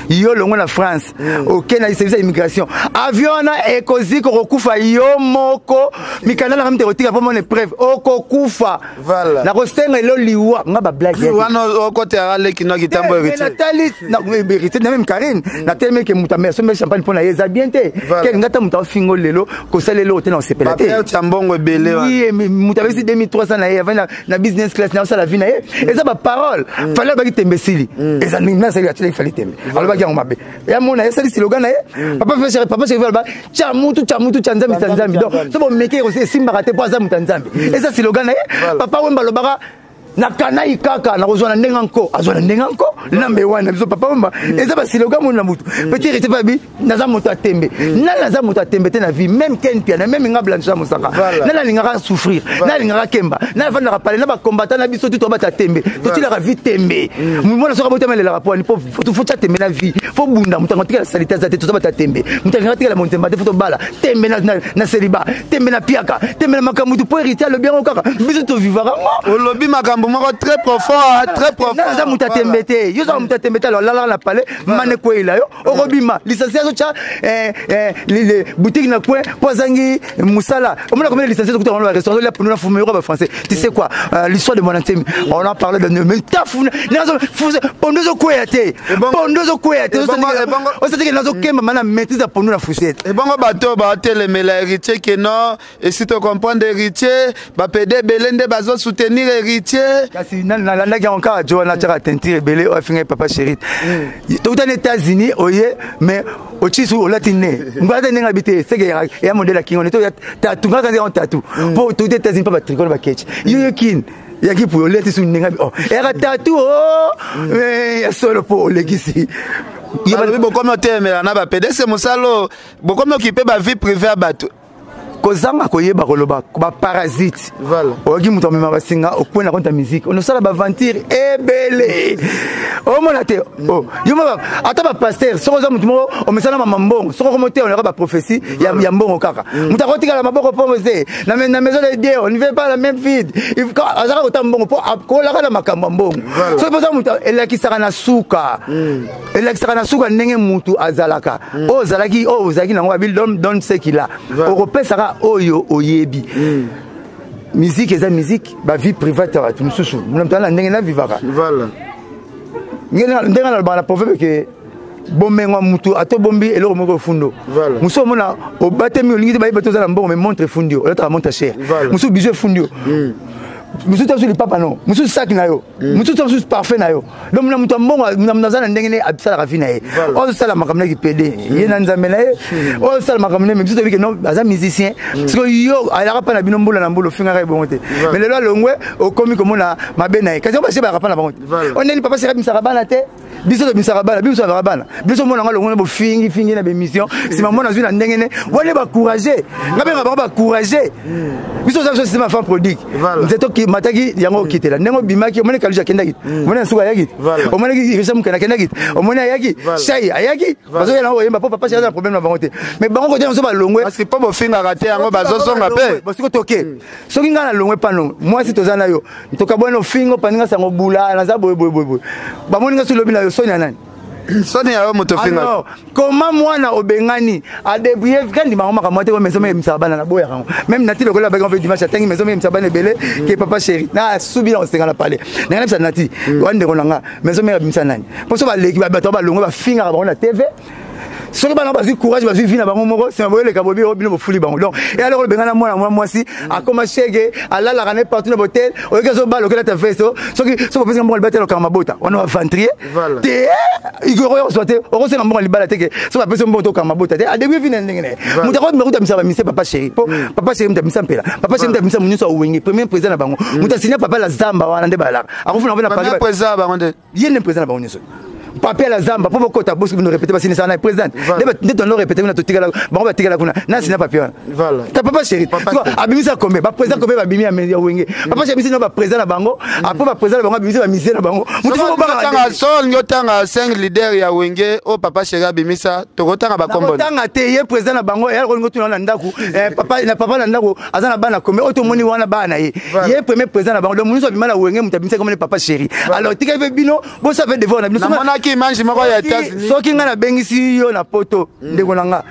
Yo, le monde en France, ok, na service d'immigration. Avion, na ekozi, korokufa, yo, moko, mikana na ramte roti, après mon épreuve, oko kufa. Voilà. Na rostenga lo liwa, nga ba blague. Wana côté arale qui n'a kitambo hérité. Nathalie, na hérité, même Karine, na tellement que mutame, somme champagne pour na yeza bien te. Quel ngata muta fingo lelo, ko salelo te na sepela te. Ba chambongo belé. Oui, mais mutame si 2300 na yeva na business class na ça la vie na ye. Et ça ba parole, fallait ba ki tembesili. Et ça na ça il fallait tembe. Alors ba ki mabe. Ya mona ya sali slogan na ye. Papa chéri ba chamutu chanzambi tanzambi. Donc ça bon meke aussi simba raté pour ça mutanzambi. Et ça slogan na ye. Papa wemba lobaka na kanai kaka na kozwana ndenga nko azwana ndenga nko number 1 na biso papa mba eza ba siloga mona mutu petit rete babi naza moto atembe naza moto atembe te na vie même ken pia na même nga blancha musaka na lingaka souffrir na lingaka kemba na fanda ka parler na ba combattant na biso tout ba tembe tout la vie tembe mona soka botema le rapport ni po faut tembe na vie faut bunda mutango tika la salita za te tout ba tembe mutango tika la montemba te faut bala tembe na celibat tembe na piaka tembe na makamutu po hériter le bien okaka biso to vivara o lobby makambo très profond, très profond. Naza mutatembete, yo za mutatembete alors là la palais mane ko ila yo orobima licencié cha les boutiques na quoi poazangi musala on a combien de licenciés dans le restaurant là pour nous fumer ba français tu sais quoi l'histoire de mon antenne on a parlé de mais tafuna nazo pondozo ko yate pondozo ko yate on s'est dit que nazo kemba mana maîtrise pour nous la fouchette et bongo bato ba telemela héritier que non et si tu comprends héritier ba pédé belende bazo soutenir héritier. Kasi nalanda encore Joana tira tentire belé o finga papa chéri. Tout aux États-Unis oye mais au chisu au latiné. Ngada nenga bité c'est que ya modèle qui on est ta tout quand on tatou. Pour tout aux États-Unis pas tricot ba ketch. Yo kin ya ki pour leti su nenga oh era tatou oh mais solo pour legisi. Il va beaucoup me temer na ba pédé c'est mosalo beaucoup m'occuper ba vie privée à bateau. Kozanga koyeba koloba ba parasite voilà oki muto mema basinga okwena konta musique on sala ba ventir ebele o mona te oh yuma ata ba pasteur soko za mutu mo o mesala mama mbongo soko ko moté on aura ba prophétie ya mbongo kaka mutu akotika la maboko pomose na maison de Dieu on ne fait pas la même vie il faut azaka ko tambongo po ko la kana makambo mbongo so poza mutu elakisaka na suka ndenge mutu azalaka o zalaki o zalaki nango abil don ce qu'il a européen oyo oyebi musique eza musique ba vie privée ta tout mususu mnamtana ndenge na vivaka voilà ndenge na ba proverbe que bomengo mutu ato bombi eloko moko fundo muso mona obatemi olingi ba bato za mbongo mais montre fundio ola montre cher musu bijou fundio musu tasu li papa non musu sac na yo musu tasu parfait na yo donc muna mutu mbongo mnamzana ndenge ne abisala rafi na ye on sala makamna ki pede ye na nzambe na ye on sala makamna mais musu to que non aza musicien parce que yo ala pa na bino mbola na mbolo finga ka bongote mais le longwe o komi komona mabena ye kasi on ba se ba rapa na bongote on est papa se rabisa rabana te biso to bisaka bana biso avaka bana biso mona nga longo bo fingi na émission si maman na zuna ndenge ne wale ba courager ngabe ba courager biso ça c'est ma femme prodigue nzeto ki mataki yango kitela ndenge bimaki omone kaluja kenda kit omone suka yaki omone ki bisa mukana kenda kit omone yaki shai ayaki bazo yana oyemba papa c'est un problème na bango te mais bango ko so ba longwe parce que pas bo finga raté yango bazo songa pe parce que toke soki nga na longwe pano moi si tozana yo toka bona fingo paninga sango bula na za boy ba moninga so lobi na yo sonia nani Soni ya moto finga. Alors, comment moi na obengani a débrouiller quand il m'a remarqué moi te maison même ça bana na boya rango. Même nati le kola ba on fait dimanche atengi maison même ça bana belé que papa chéri. Na subi na on se ngala parler. Na ngala nati. Wande konanga maison même ça nani. Pour ça ba leki ba bato ba longo ba finga ba na TV. Soki bana bazi courage bazi vina bango moko c'est envoyer le kabobi obino bo fuli bango. Donc et alors le bengana moi si a comme chege ala la rané partout dans l'hôtel o kezo ba lokela ta festo soki so pesa mo le batelo kama bota on va ventrier te igoro sote o ko se mo libala teke so pesa mo to kama bota te a début vina ndengene muta ko meruta misaba mise papa chéri papa chéri muta misa mpela papa chéri muta misa munyo so wengi premier président na bango muta signer papa la zamba wana nde bala akufuna bana premier président bango nde yene président na bango nyoso papier la zamba pour beaucoup boss nous répéter parce que c'est un président dès on répéter na to tigala bon ba tigala kuna na sina papier voilà ta papa chéri abimisa kombe ba président kombe ba bimi ya wenge papa chéri sino ba président na bango après ba président bango abimisa ba misé na bango mutu ko ba tanga sol nyotanga 5 leaders ya wenge o papa chéri abimisa to kotanga ba kombo tanga te ye président na bango ya ko ngotu na ndaku papa na ndaku azana bana kombe o to moni wana bana ye premier président na bango donc mutu abimala wenge mutabimisa comme le papa chéri alors tika bino bo ça fait devant na bino manji mako ya États-Unis soki nga na bengisi yo na poto ndeko nanga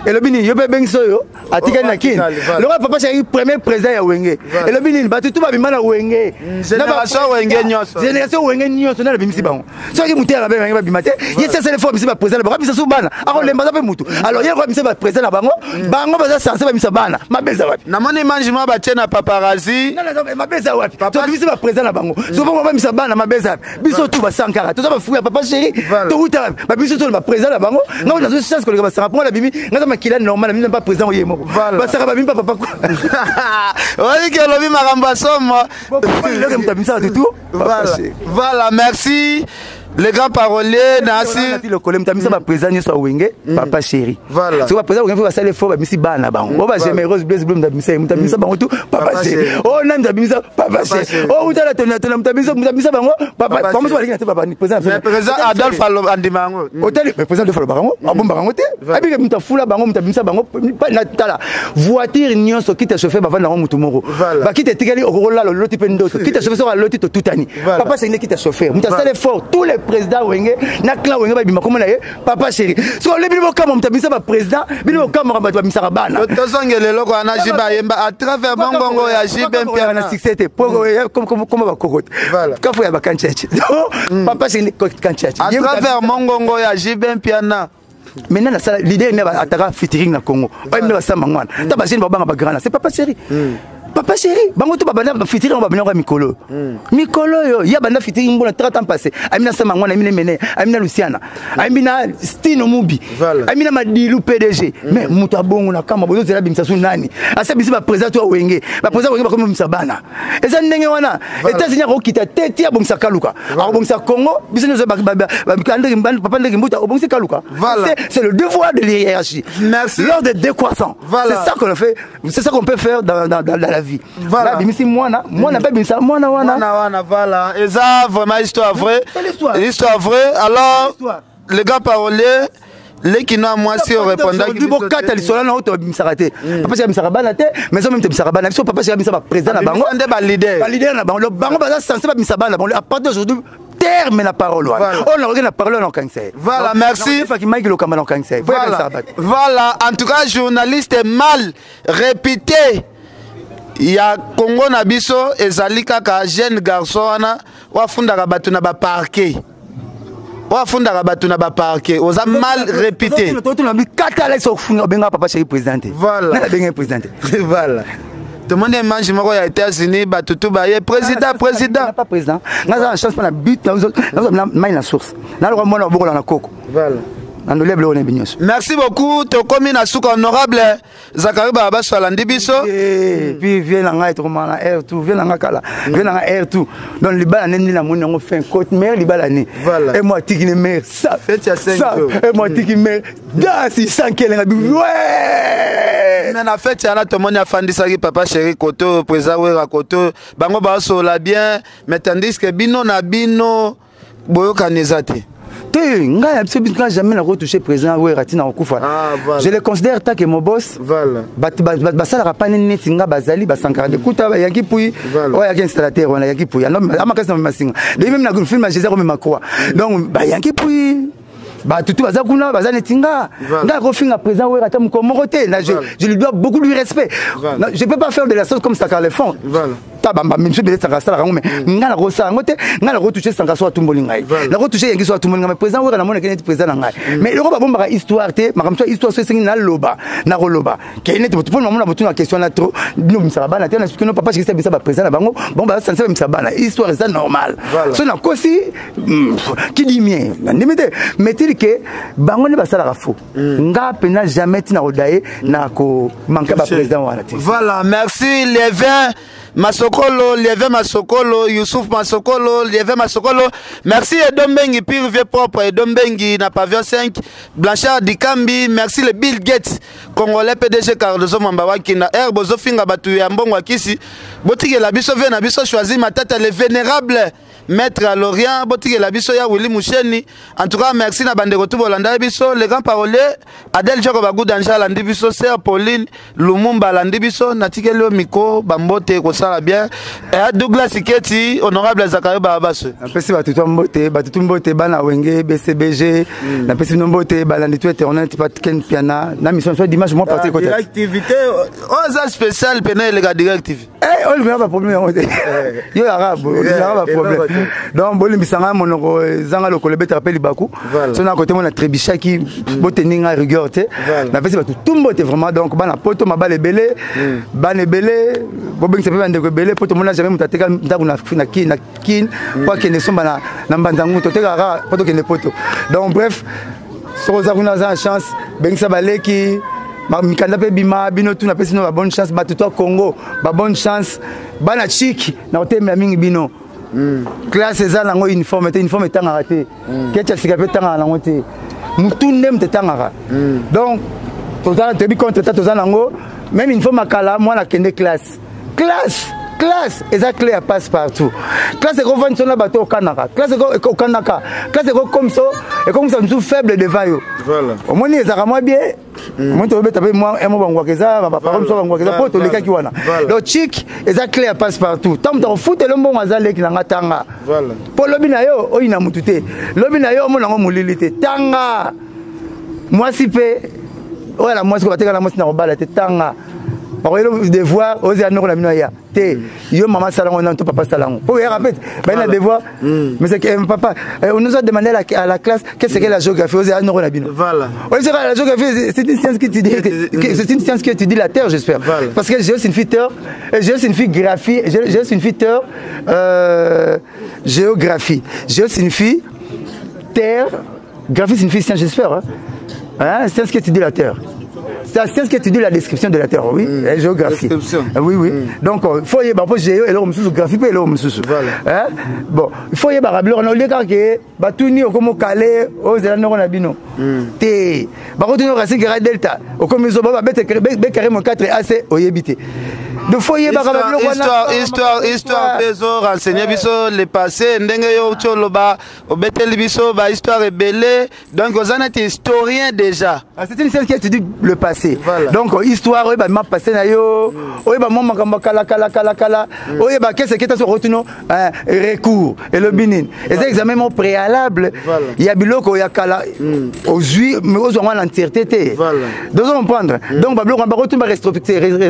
elobini yo pe bengisi yo atika na kin le papa c'est premier président ya wenge elobini batu tu ba bimana wenge génération wenge nyonso na bimisi bango soki mutu ya wenge ba bimate ye c'est le fort bimisi ba président ba bisa su bana ako lemba za pe mutu alors ye ko bimisi ba président bango bango ba za sanse ba bimisa bana mabeza wapi na moni manji ma ba tena paparazzi na mabeza wapi to bimisi ba président bango so bango ba bimisa bana mabeza biso tu ba sankara to za ba fuya papa chéri to uta ba biso tu ba président bango nga na zo chance ko le ba sankara pour la bimi nga makila normal même pas président au yemo ba saka ba bimpa papa oui que lobi makambo somo voilà merci le grand parolier nasi le colème tamisa ba président so wenge papa chéri voilà so ba président wenge ba sale fo ba misi bana bango ba généreuse bless blum tamisa bango tout papa chéri oh nan tamisa papa chéri oh utala tona tamisa bango papa comment so ba papa ni président Adolphe Andimango hôtel président de Falobarango abomba bango te abi muta fula bango tamisa bango na tala voiture nyonso kita chauffeur ba vanda mutu moko ba kita tikali okorola lo loti pendo kita chauffeur so loti to tutani papa c'est kita chauffeur muta sale fort tous les président wenge na clan wenge ba bima comme na ye papa chéri so le bino kama mutabisa ba président bino kama ba bimisa bana to zongelelo ko na jiba yemba à travers bongo ya jibe mpia na succès comme ba kokot ka fo ya ba kanchechi papa chéri kanchechi à travers mongongo ya jibe piana maintenant ça l'idée n'est pas ataka featuring na Congo ba ne ba samba ngwana ta ba jeune ba banga ba grand c'est papa chéri papa chéri bango to babana ba fitiri ba bana mikolo mikolo yo ya bana fitiri mbona 30 ans passé amina sama ngwana amina mene amina Luciana amina Stino Mubi amina Madilu PDG mais mutu abongo na kama bozo zela bimisa su nani asa bisi ba président to wenge ba président wenge ba comme bimisa bana eza ndenge wana États-Unis ko kita tete abongisa kaluka abongisa Congo biso nzo ba kandre mbana papa ndenge mbuta abongisa kaluka c'est le devoir de l'hiérarchie merci lors de décroissant c'est ça qu'on fait c'est ça qu'on peut faire dans la vie. Voilà. Bimisi mwana pas bimisa mwana voilà. Et ça vraiment histoire vraie. Histoire vraie. Alors les gars paroliers les qui n'ont moi si on répondait du beau quatre les sola na auto bimisa raté. Papa c'est bimisa bana té mais ça même bimisa bana. So papa c'est bimisa président na bango. Ba leader na bango. Le bango ba censé ba bimisa bana. À partir d'aujourd'hui terme la parole. On regarde la parole en cancer. Voilà, merci. Voilà, en tout cas journaliste mal répété. Il y a Congo Nabiso et Zalika ka jeune garçon wana wafunda ka batu na ba parquet. Wafunda ka batu na ba parquet. Oza mal répété. Papa chéri présenté. Voilà. Voilà. Tout le monde est mangé aux États-Unis, tout ba président. Pas président. N'a chance pas na but na main na source. Na le roi na boko na koko. Voilà. Nandolia bilo na binyoso. Merci beaucoup. To komi na suka honorable Zakari Babaso alandi biso. Puis vient na ngai to komana air tout, vient na kala, vient na air tout. Donc libala neni na moni ngo fin côte mer libala ni. Et moi tiki ne mer ça. Fête ya 5 jours. Et moi tiki mer da si 100 kelenga bi. Ouais. Mais na fête ya na to moni afandisa ki papa chéri koto président wera koto. Bango ba so la bien, mais tandis que bino na bino boyo kanezate. Ngai jamais na retouché président Werati na okufa. Je le considère tant que mon boss. Voilà. Basala rapane neti nga bazali basankara de kuta yaki puis oya ki installateur wana yaki puis amaka sa masinga. De même na film Jésus comme makwa. Donc ba yaki puis ba tutu bazakuna bazane tinga. Nga refinga président Werati mukomorote. Je lui dois beaucoup de respect. Je peux pas faire de la chose comme ça car les fonds. Voilà. Tabamba monsieur de ça ça mais ngala rosa ngote ngala retoucher sanga so tumboli ngai la retoucher yangi so tumboli ngai président wera na mona keneti président ngai mais le ba bomba histoire te makamso histoire so singi na loba na roloba keneti botu pona mona botu na question na trop no msaba na tena parce que no papa qui ça président bango bomba ça ça msaba na histoire c'est normal so na kosi qui dit mien ndimete mettez que bango ne basala ka faux nga pena jamais tina odaye na ko manka ba président wana te. Voilà, merci les 20 Masokolo, Lieve Masokolo, Youssouf Masokolo, Lieve Masokolo. Merci Edombengi, Pire Vieux Propre, Edombengi, na Pavillon 5, Blanchard Dikambi, merci le Bill Gates, Congolais PDG Cardozo Mambawaki, na Air Bozo Finga Batu Yambongo Akisi, Botike la Bisso Vena, Bisso choisi ma tête, le vénérable Maître à Lorient, Botike la Bisso Ya Willy Moucheni. En tout cas, merci na Bande Retour Bolanda Bisso, les grands paroliers, Adel Jokobagou Danja Landi Bisso, Sir Pauline, Lumumba Landi Bisso, Natikelo Miko, Bambote, ça bien. Et Douglas Iketi, honorable Zakari Babaso. Napesi batutu mbote bana wenge BCBG, napesi mbote balandi tout éternel tipat ken piana, na mission soit dimanche moi partir côté. Activité aux spécial pena les gars directive. Eh, on n'a pas problème yo arabe, on n'a pas problème. Donc boli misanga monoko zanga lokole beta rappel baku. So na côté mon Trebicha qui bote ninga rigueur te. Napesi batutu mbote vraiment donc bana poto mabale belé, bana belé, bobeng c'est de belé pour tout le monde jamais mutateka ndakuna na kin pas que ne somba na mbanzangu toteka poto que ne poto. Donc bref, soza kuna za chance bengisa baleki mikanda pe bima bino tu na pesi no bonne chance batuto Congo ba bonne chance bana chiki na oteme mingi bino. Classe eza nango uniforme tanga raté. Kecha sikape tanga nango te. Mutunde mtetanga. Donc tozana tebi contre tata nango même uniforme makala moi na kende classe. Classe, et ça clé passe partout. Classe est revenu sur la bateau au Kanaka. Classe est au Kanaka. Classe est comme ça, et comme ça nous faible devant eux. Voilà. Au moins ils ont moins bien. Moi tu veux taper moi un mot bangwa keza, ma papa comme ça bangwa keza pour tous les cas qui wana. Le chic, et ça clé passe partout. Tant que foot le bon azale qui nanga tanga. Voilà. Pour le binayo, oh ina mutute. Le binayo mo nango mulilité tanga. Moi si pe, oh la moi ce que va te la moi na robala te tanga. Par exemple, devoir, oser annoncer la minoya. Té, yo maman salon, on entend papa salon. Pour y répéter, ben la devoir. Mais c'est que papa, on nous a demandé à la classe qu'est-ce que la géographie, oser annoncer la minoya. Voilà. On sait la géographie, c'est une science qui c'est une science qui étudie la terre, j'espère. Voilà. Parce que j'ai aussi une fille terre, j'ai aussi une fille graphie, j'ai aussi une fille terre, géographie. J'ai aussi une fille terre, graphie c'est une fille science, j'espère. Hein, science qui étudie la terre. C'est la science qui étudie la description de la Terre, oui, la géographie. Oui, oui. Donc, il faut y avoir géo et l'homme sous graphie et l'homme sous. Voilà. Bon, il faut y avoir rablo, on a oublié que Batuni, comme Calais, aux Zélandais, on a bino. Té. Baroutino Racing Delta, au comme ils ont carrément 4 AC au Yébité. De foyer histoire bezo renseigner biso le passé ndenge yo choloba obetel biso ba histoire belé donc vous en êtes historien déjà. C'est une science qui étudie le passé. Voilà. Donc histoire ba m'a passé na yo ba mo makamba kala ba qu'est-ce qui est sur retourno recours et le binin. Et c'est examen mon préalable. Il y a biloko ya kala aux juifs mais aux gens l'entièreté. Voilà. Donc on comprendre. Donc ba bloko ba retourno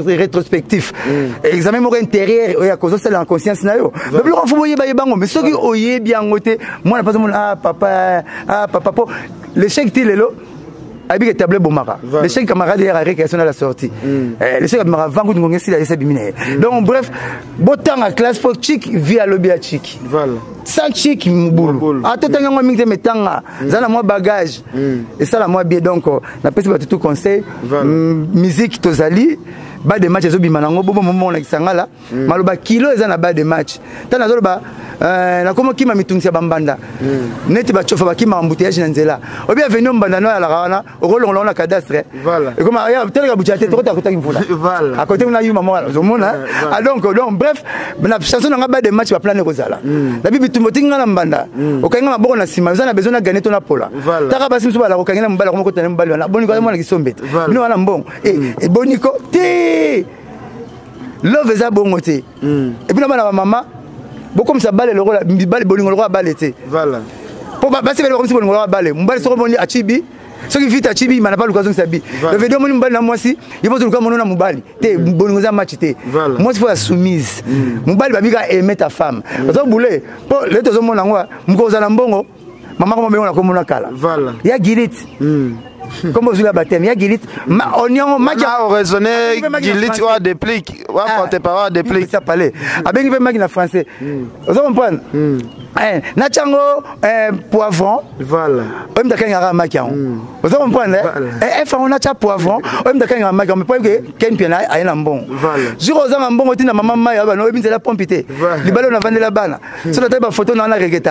rétrospectif. Examen mon intérieur il y a cause c'est la conscience na yo mais bloko faut boyer ba yebango mais soki oyebi yango te moi na pas mon papa l'échec ti lelo Avec tableau bomara. Les chers camarades hier avec qui sont à la sortie. Les chers camarades vont nous gagner si la laisser biminer. Donc bref, botan à classe pour chic via lobby à chic. Voilà. Sans chic mboulou. À tout temps on mixé metanga. Ça la moi bagage. Et ça la moi bien donc na pesi ba tout conseil. Musique tozali. Bas de match ezobima nango bobo moment on akisanga la maloba kilo eza na bas de match tana zoloba na komo kima mitungisa bambanda neti ba chofa ba kima embouteillage na nzela obi avenue mbanda no ya la wana okolongola na cadastre voilà et comme ya teleka buchate to kota kimvula voilà à côté on a eu maman zomona donc bref na chanson na bas de match ba plan kozala na bibi tumotinga na mbanda okanga maboko na sima za na besoin na gagner to na pola taka basi msuba la okanga na mbala komo kota na mbala na boniko mwana kisombete bino wana mbongo et boniko love eza bongo te et puis na bana mama beaucoup ça balle le balle bolingo le balle te voilà pour basi le comme si bolingo le balle mbali soko boni achibi soki vite achibi mana pas l'occasion sabi le vidéo moni mbali na mwasi il faut que mona mubali te bolingo za match te moi il faut la soumise mubali babika aimer ta femme parce que boulé pour les tozo mona ngwa mkoza na mbongo mama comme on a comme on kala voilà ya girit comme vous la baptême, il y a Gilit. Oignon, magia. On raisonné Gilit ou à déplique. Ou à porte-parole déplique. Ça parlait. Avec une magie en français. Vous comprenez? Nachango poivron. Voilà. On me dit un maquillon. Vous comprenez? Et fait on a cha poivron. On me dit un maquillon. Mais pas que Ken Piana a un bon. Voilà. Je rose un bon outil na maman Maya. On me dit la pompité. Les ballons on a vendu la banane. Sur la table photo on a regretté.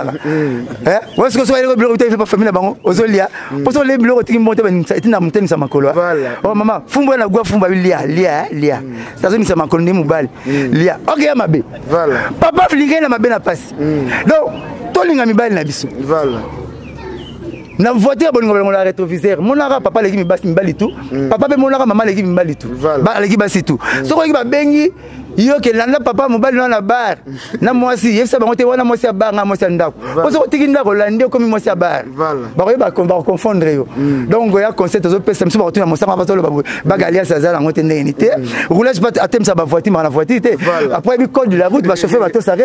Où est-ce que soit le bureau fait pas famille là bas? Aux Olia. Pour ça les bureaux qui montent itina muteni sa makolo. Oh maman, fumba na gwa fumba lia. Tazo ni sa makolo ni mubali. Lia. OK ya mabe. Voilà. Papa flinga na mabe na passe. Donc, to linga mibali na biso. Voilà. Na voiture bolingo la rétroviseur. Monaka papa leki mibali tout. Papa be monaka maman leki mibali tout. Ba leki basi tout. Soko leki ba bengi yo ke landa papa mobali na bar na mwasi yefsa bango te wana mwasi abanga mwasi ndako poso tiki ndako lande comme mwasi bar ba confondre yo donc ya concept zo pesa mso ba tuna mosanga ba solo ba galia sazala ngote ndeni te roulage pas atem sa ba voiture na voiture te après bi code de la route ba chauffeur ba to sare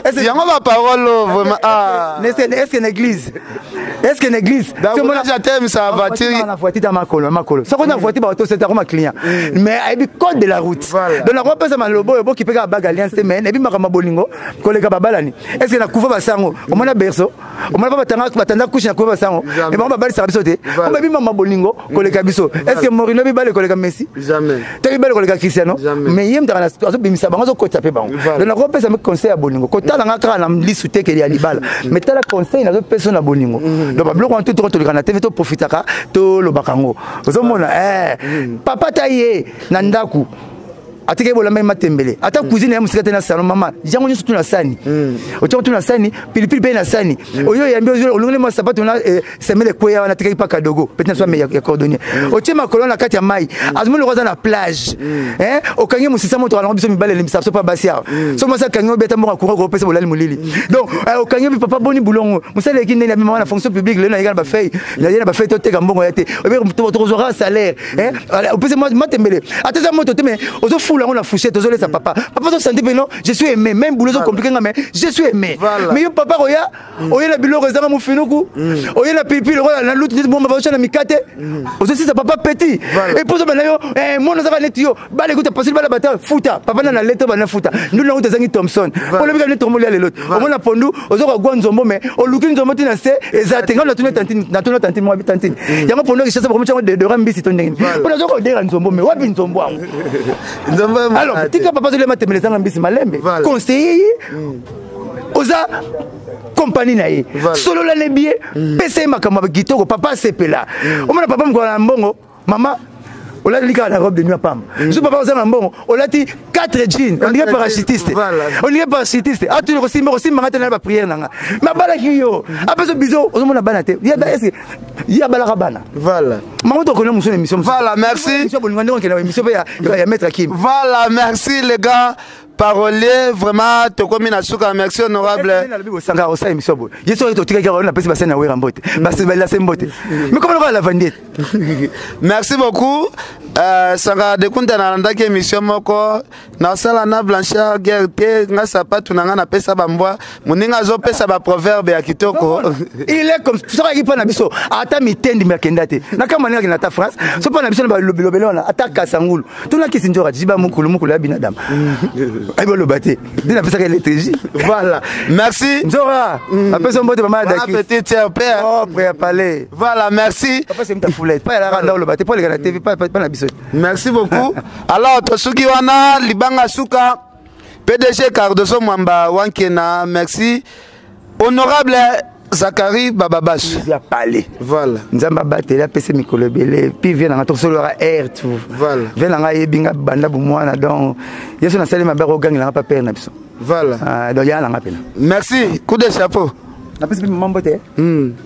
est-ce yango ba parole vraiment est-ce que l'église c'est mon atem sa voiture na voiture ta makolo soko na voiture ba to c'est comme client mais bi code de la route donc la route pesa malo boyo qui peut baga alliance mais et puis makama bolingo koleka babalani est-ce que na kufa basango o mona berso o mona batanga couche na kufa basango et ba babali sa biso te o ba bi mama bolingo koleka biso est-ce que Morino bi bale koleka Messi jamais te bi bale koleka Cristiano mais yem dans la situation bimisa bango zo kota pe bango donc na ko pesa me conseil à bolingo kota na kaka na lisu te ke ya libala mais tala conseil na zo pesa na bolingo donc ba bloko en tout to le na TV to profitaka to lo bakango ozo mona papa taye na ndaku atike bola même matembele ata cuisine ya musika tena salon mama jango nyusu tuna sani ocho tuna sani pilipili pe na sani oyo yambi olungule mo sapato na semele kweya wana tike pa kadogo peut-être soit meilleur ya cordonnier oche makolo na kati ya mai azmu loza na plage okangi musisa moto ala biso mibale limisa so pa basia so mosa kangi beta mo ko ko pesa bolali mulili donc okangi bi papa boni boulongo musale ki ndeni ya mama na fonction publique le na yala ba fay na ba fay to teka mbongo yate obi to zora salaire opese mo matembele ateza moto te mais ozo on a fouché tous les papa to senti non je suis aimé même boulot compliqué mais je suis aimé mais yo papa oya la bilo rezanga mu finuku oya la pipi le la lutte bon ba na mikate aussi ça papa petit et pour ça ben yo mon ça net yo ba l'écoute possible ba la bata futa papa na lettre ba na futa nous na utazangi Thompson pour le bika tomoli ya l'autre on a pondu ozo kwa nzombo mais o luki nzombo tina se exactement na tuna tantine moi tantine yango pondu que ça pour moi de rambisi to ndenge pour ozo ko dera nzombo mais wapi nzombo alors tika papa zo le matembele sanga mbisi malembe conseiller oza compagnie na ye solo la le billet pese makama gitoko papa sepela o mona papa mko na mbongo mama on a dit la robe de nuit à Pam. Je papa aux ambons, on a dit 4 jeans, on dirait parachutiste. On dirait parachutiste. Ah tu le aussi m'arrête dans la prière nanga. Ma bala qui yo. Après ce bisou, on m'a banaté. Il y a bala rabana. Voilà. Maman to connaît mon émission. Voilà, merci. Voilà, merci les gars. parolier vraiment tokomi na suka merci honorable sanga osa émission bo yeso to tika ka na pesi basena wera mbote basi bala sembote mais comment on la vendette merci beaucoup sanga de kunta na ndaki émission moko na sala na blanchard guerre nga sapatu na nga na pesa bambwa muninga zo pesa ba proverbe ya kitoko il est comme ça qui pas na biso ata mitendi makendate na kama nanga na ta France so pas na biso na lobelo na ata kasangulu tuna kisinjora jiba mukulu ya binadamu aïe le bâté dina pesa l'électricité voilà merci Nzora après son mbote maman daki petit père oh prêt à parler voilà merci papa c'est ta foulette pas la rendre le bâté pas les gars la TV pas na biso merci beaucoup alors tosuki wana libanga suka PDG Cardoso Mwamba wankena merci honorable Zakari Bababas il a parlé voilà nzamba batela pese mikolo belé puis vient na tosolora air tout voilà vient na yebinga banda bu mwana donc yeso na sali mabero gangi na papa père na biso voilà donc ya na ngapena merci coup de chapeau na pese maman bote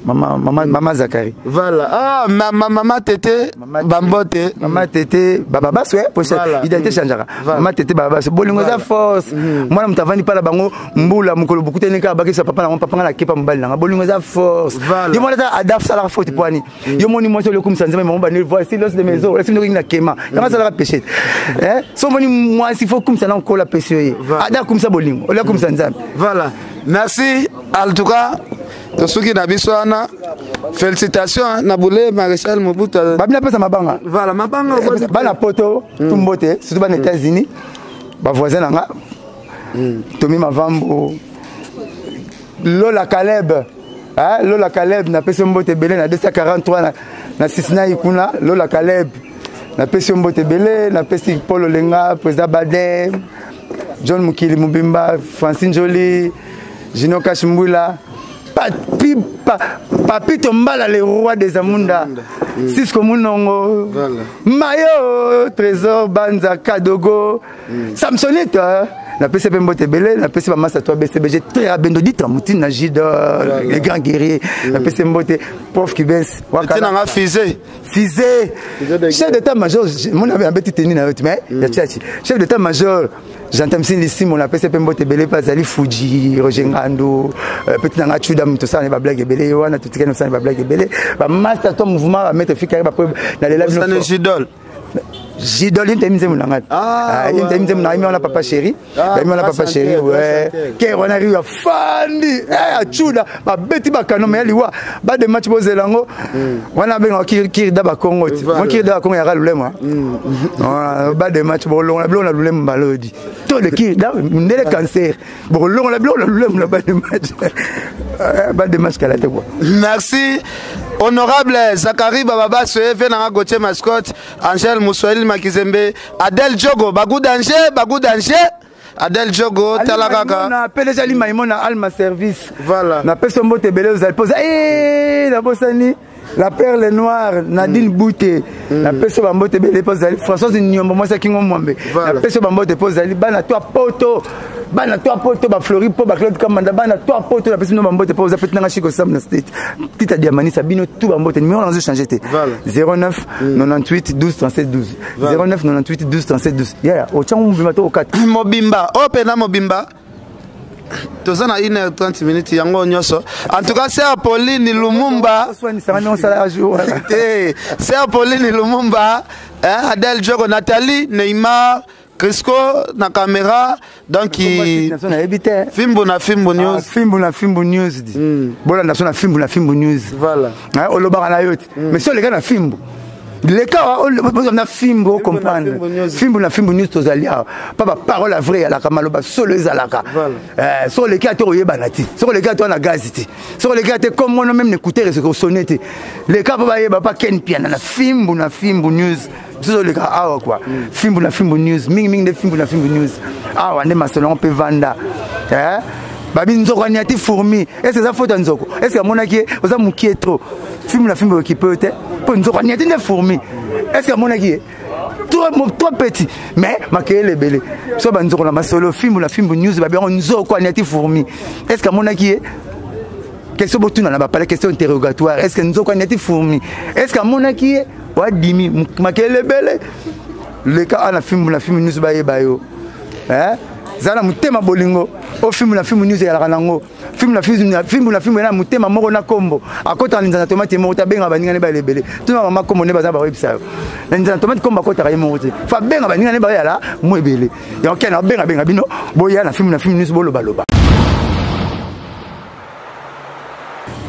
maman Zakari voilà ah maman tete bambote maman tete Bababas ouais pour ça identité changera maman tete Bababas bolingo za force mwana mutavani pala bango mbula mukolo bukutene ka bakisa papa na papa na kepa mbali na bolingo za force yo mwana ta adaf sala faute poani yo moni mo so le kum sanzema mo banel voix si los de maison la sino na kema kama sala péché so moni moi si faut kum sana ko la péché ada kum sa bolingo ola kum sanzama voilà merci en tout cas tosuki na biso wana félicitations na boule maréchal Mobutu babina pesa mabanga voilà mabanga bana poto tumbote surtout bana États-Unis ba voisin nga Tomi Mavambo Lola Caleb Lola Caleb na pesa mbote belé na 243 na Sisna ikuna Lola Caleb na pesa mbote belé na pesa Paul Olenga président Badem John Mukili Mubimba Francine Jolie Gino Kashimbula Papi Tombala le roi des Amunda Cisco Munongo Mayo Trésor Banza Kadogo Samsonite na PCP Mbote Belé na PCP Massa toi BCBG très bendo dit Moutin Najid les grands guerriers na PCP Mbote prof Kibens wakana nga Fizé chef d'état-major mon avait un petit tenue na mais chef d'état-major j'entends si ici mon appel c'est Mbote Belé pas Ali Fuji Roger Ngando petit nanga chuda tout ça ne va blague belé wana tout ça ne va blague belé ba master ton mouvement va mettre fika ba na les live no Jidol Jidol il t'aime mon nanga il t'aime mon on a papa chéri on a papa chéri ouais que on arrive à fandi chuda ba beti ba kano mais liwa ba de match bozelango wana benga kiri da ba Congo mo kiri da Congo ya kalulema ba de match bolonga blona lulema balodi to le kiri da ndele cancer bolonga blona lulema ba de match kala te quoi merci honorable Zakari Bababas venanga Gauthier Mascotte Angel Moussoeli Makizembe Adel Jogo Bagou danger Adel Jogo talakaka na PDG Ali Maimona Alma Service voilà na peso mbote belé vous allez poser la bosani la perle noire Nadine Bouté na peso bambote belé pose Françoise Nyombo moi c'est Kingo Mwambe na peso bambote pose ali bana toi poto ba Flori po ba Claude Kamanda bana toi poto na peso bambote pose petit nanga chiko sam na state tita diamani sabino tout bambote numéro on a changé 09 98 12 37 12 09 98 12 37 12 yeah au changu mbimato au 4 mobimba opena mobimba tozana 1h30 minutes yango nyoso en tout cas c'est Apolline Lumumba c'est Apolline Lumumba Adel Jogo Nathalie Neymar Crisco na caméra donc Fimbo na Fimbo News bola na Fimbo News voilà oloba na yote mais sur les gars na Fimbo les cas on a Fimbo comprendre Fimbo na Fimbo News tozalia papa parole vraie à la kamaloba solo ezalaka sur les cas to yeba nati sur les cas to na gaziti sur les cas comme moi même n'écouter ce que sonnette les cas papa yeba pas ken piano na Fimbo News sur les cas ah quoi Fimbo News ming de Fimbo News ah on est masolon pe vanda babi nzoko anyati fourmi est-ce que ça faut nzoko est-ce que monaki oza mukie trop Fimbo qui peut être pour nzoko anyati de fourmi est-ce que monaki trop petit mais makele belé so ba nzoko na masolo Fimbo News babi nzoko anyati fourmi est-ce que monaki question botuna na ba parler question interrogatoire est-ce que nzoko anyati fourmi est-ce que monaki wa dimi makele belé le cas na Fimbo News ba yo zala mutema bolingo o film na film news ya lango film na film na mutema moko na kombo akota nzana tomate moko ta benga baninga ne ba lebele tuna mama kombo ne baza ba website na nzana tomate kombo akota ka yemo te fa benga baninga ne ba yala mo ebele ya okena benga bino boya na film news bolo baloba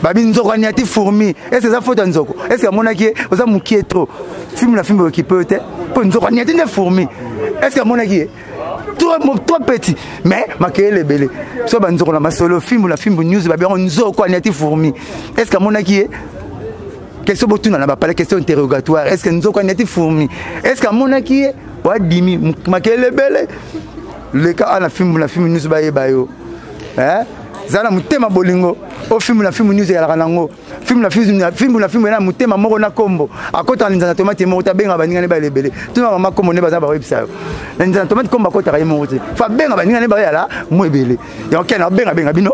babi nzoko niati fourmi est-ce ça faute nzoko est-ce que monaki oza mukie trop film équipe te po nzoko niati ne fourmi est-ce que monaki trop petit mais makele belé so banzoko na masolo film news babi nzoko niati fourmi est-ce que monaki question botuna na ba parler question interrogatoire est-ce que nzoko niati fourmi est-ce que monaki wa dimi makele belé le cas na film news bayo hein zala mutema bolingo o film news ya lango film na mutema moko na kombo akota nzana tomate moko ta benga baninga ne ba lebele tuna mama kombo ne baza ba website na nzana tomate kombo akota ka yemo te fa benga baninga ne ba yala mo ebele ya okena benga bino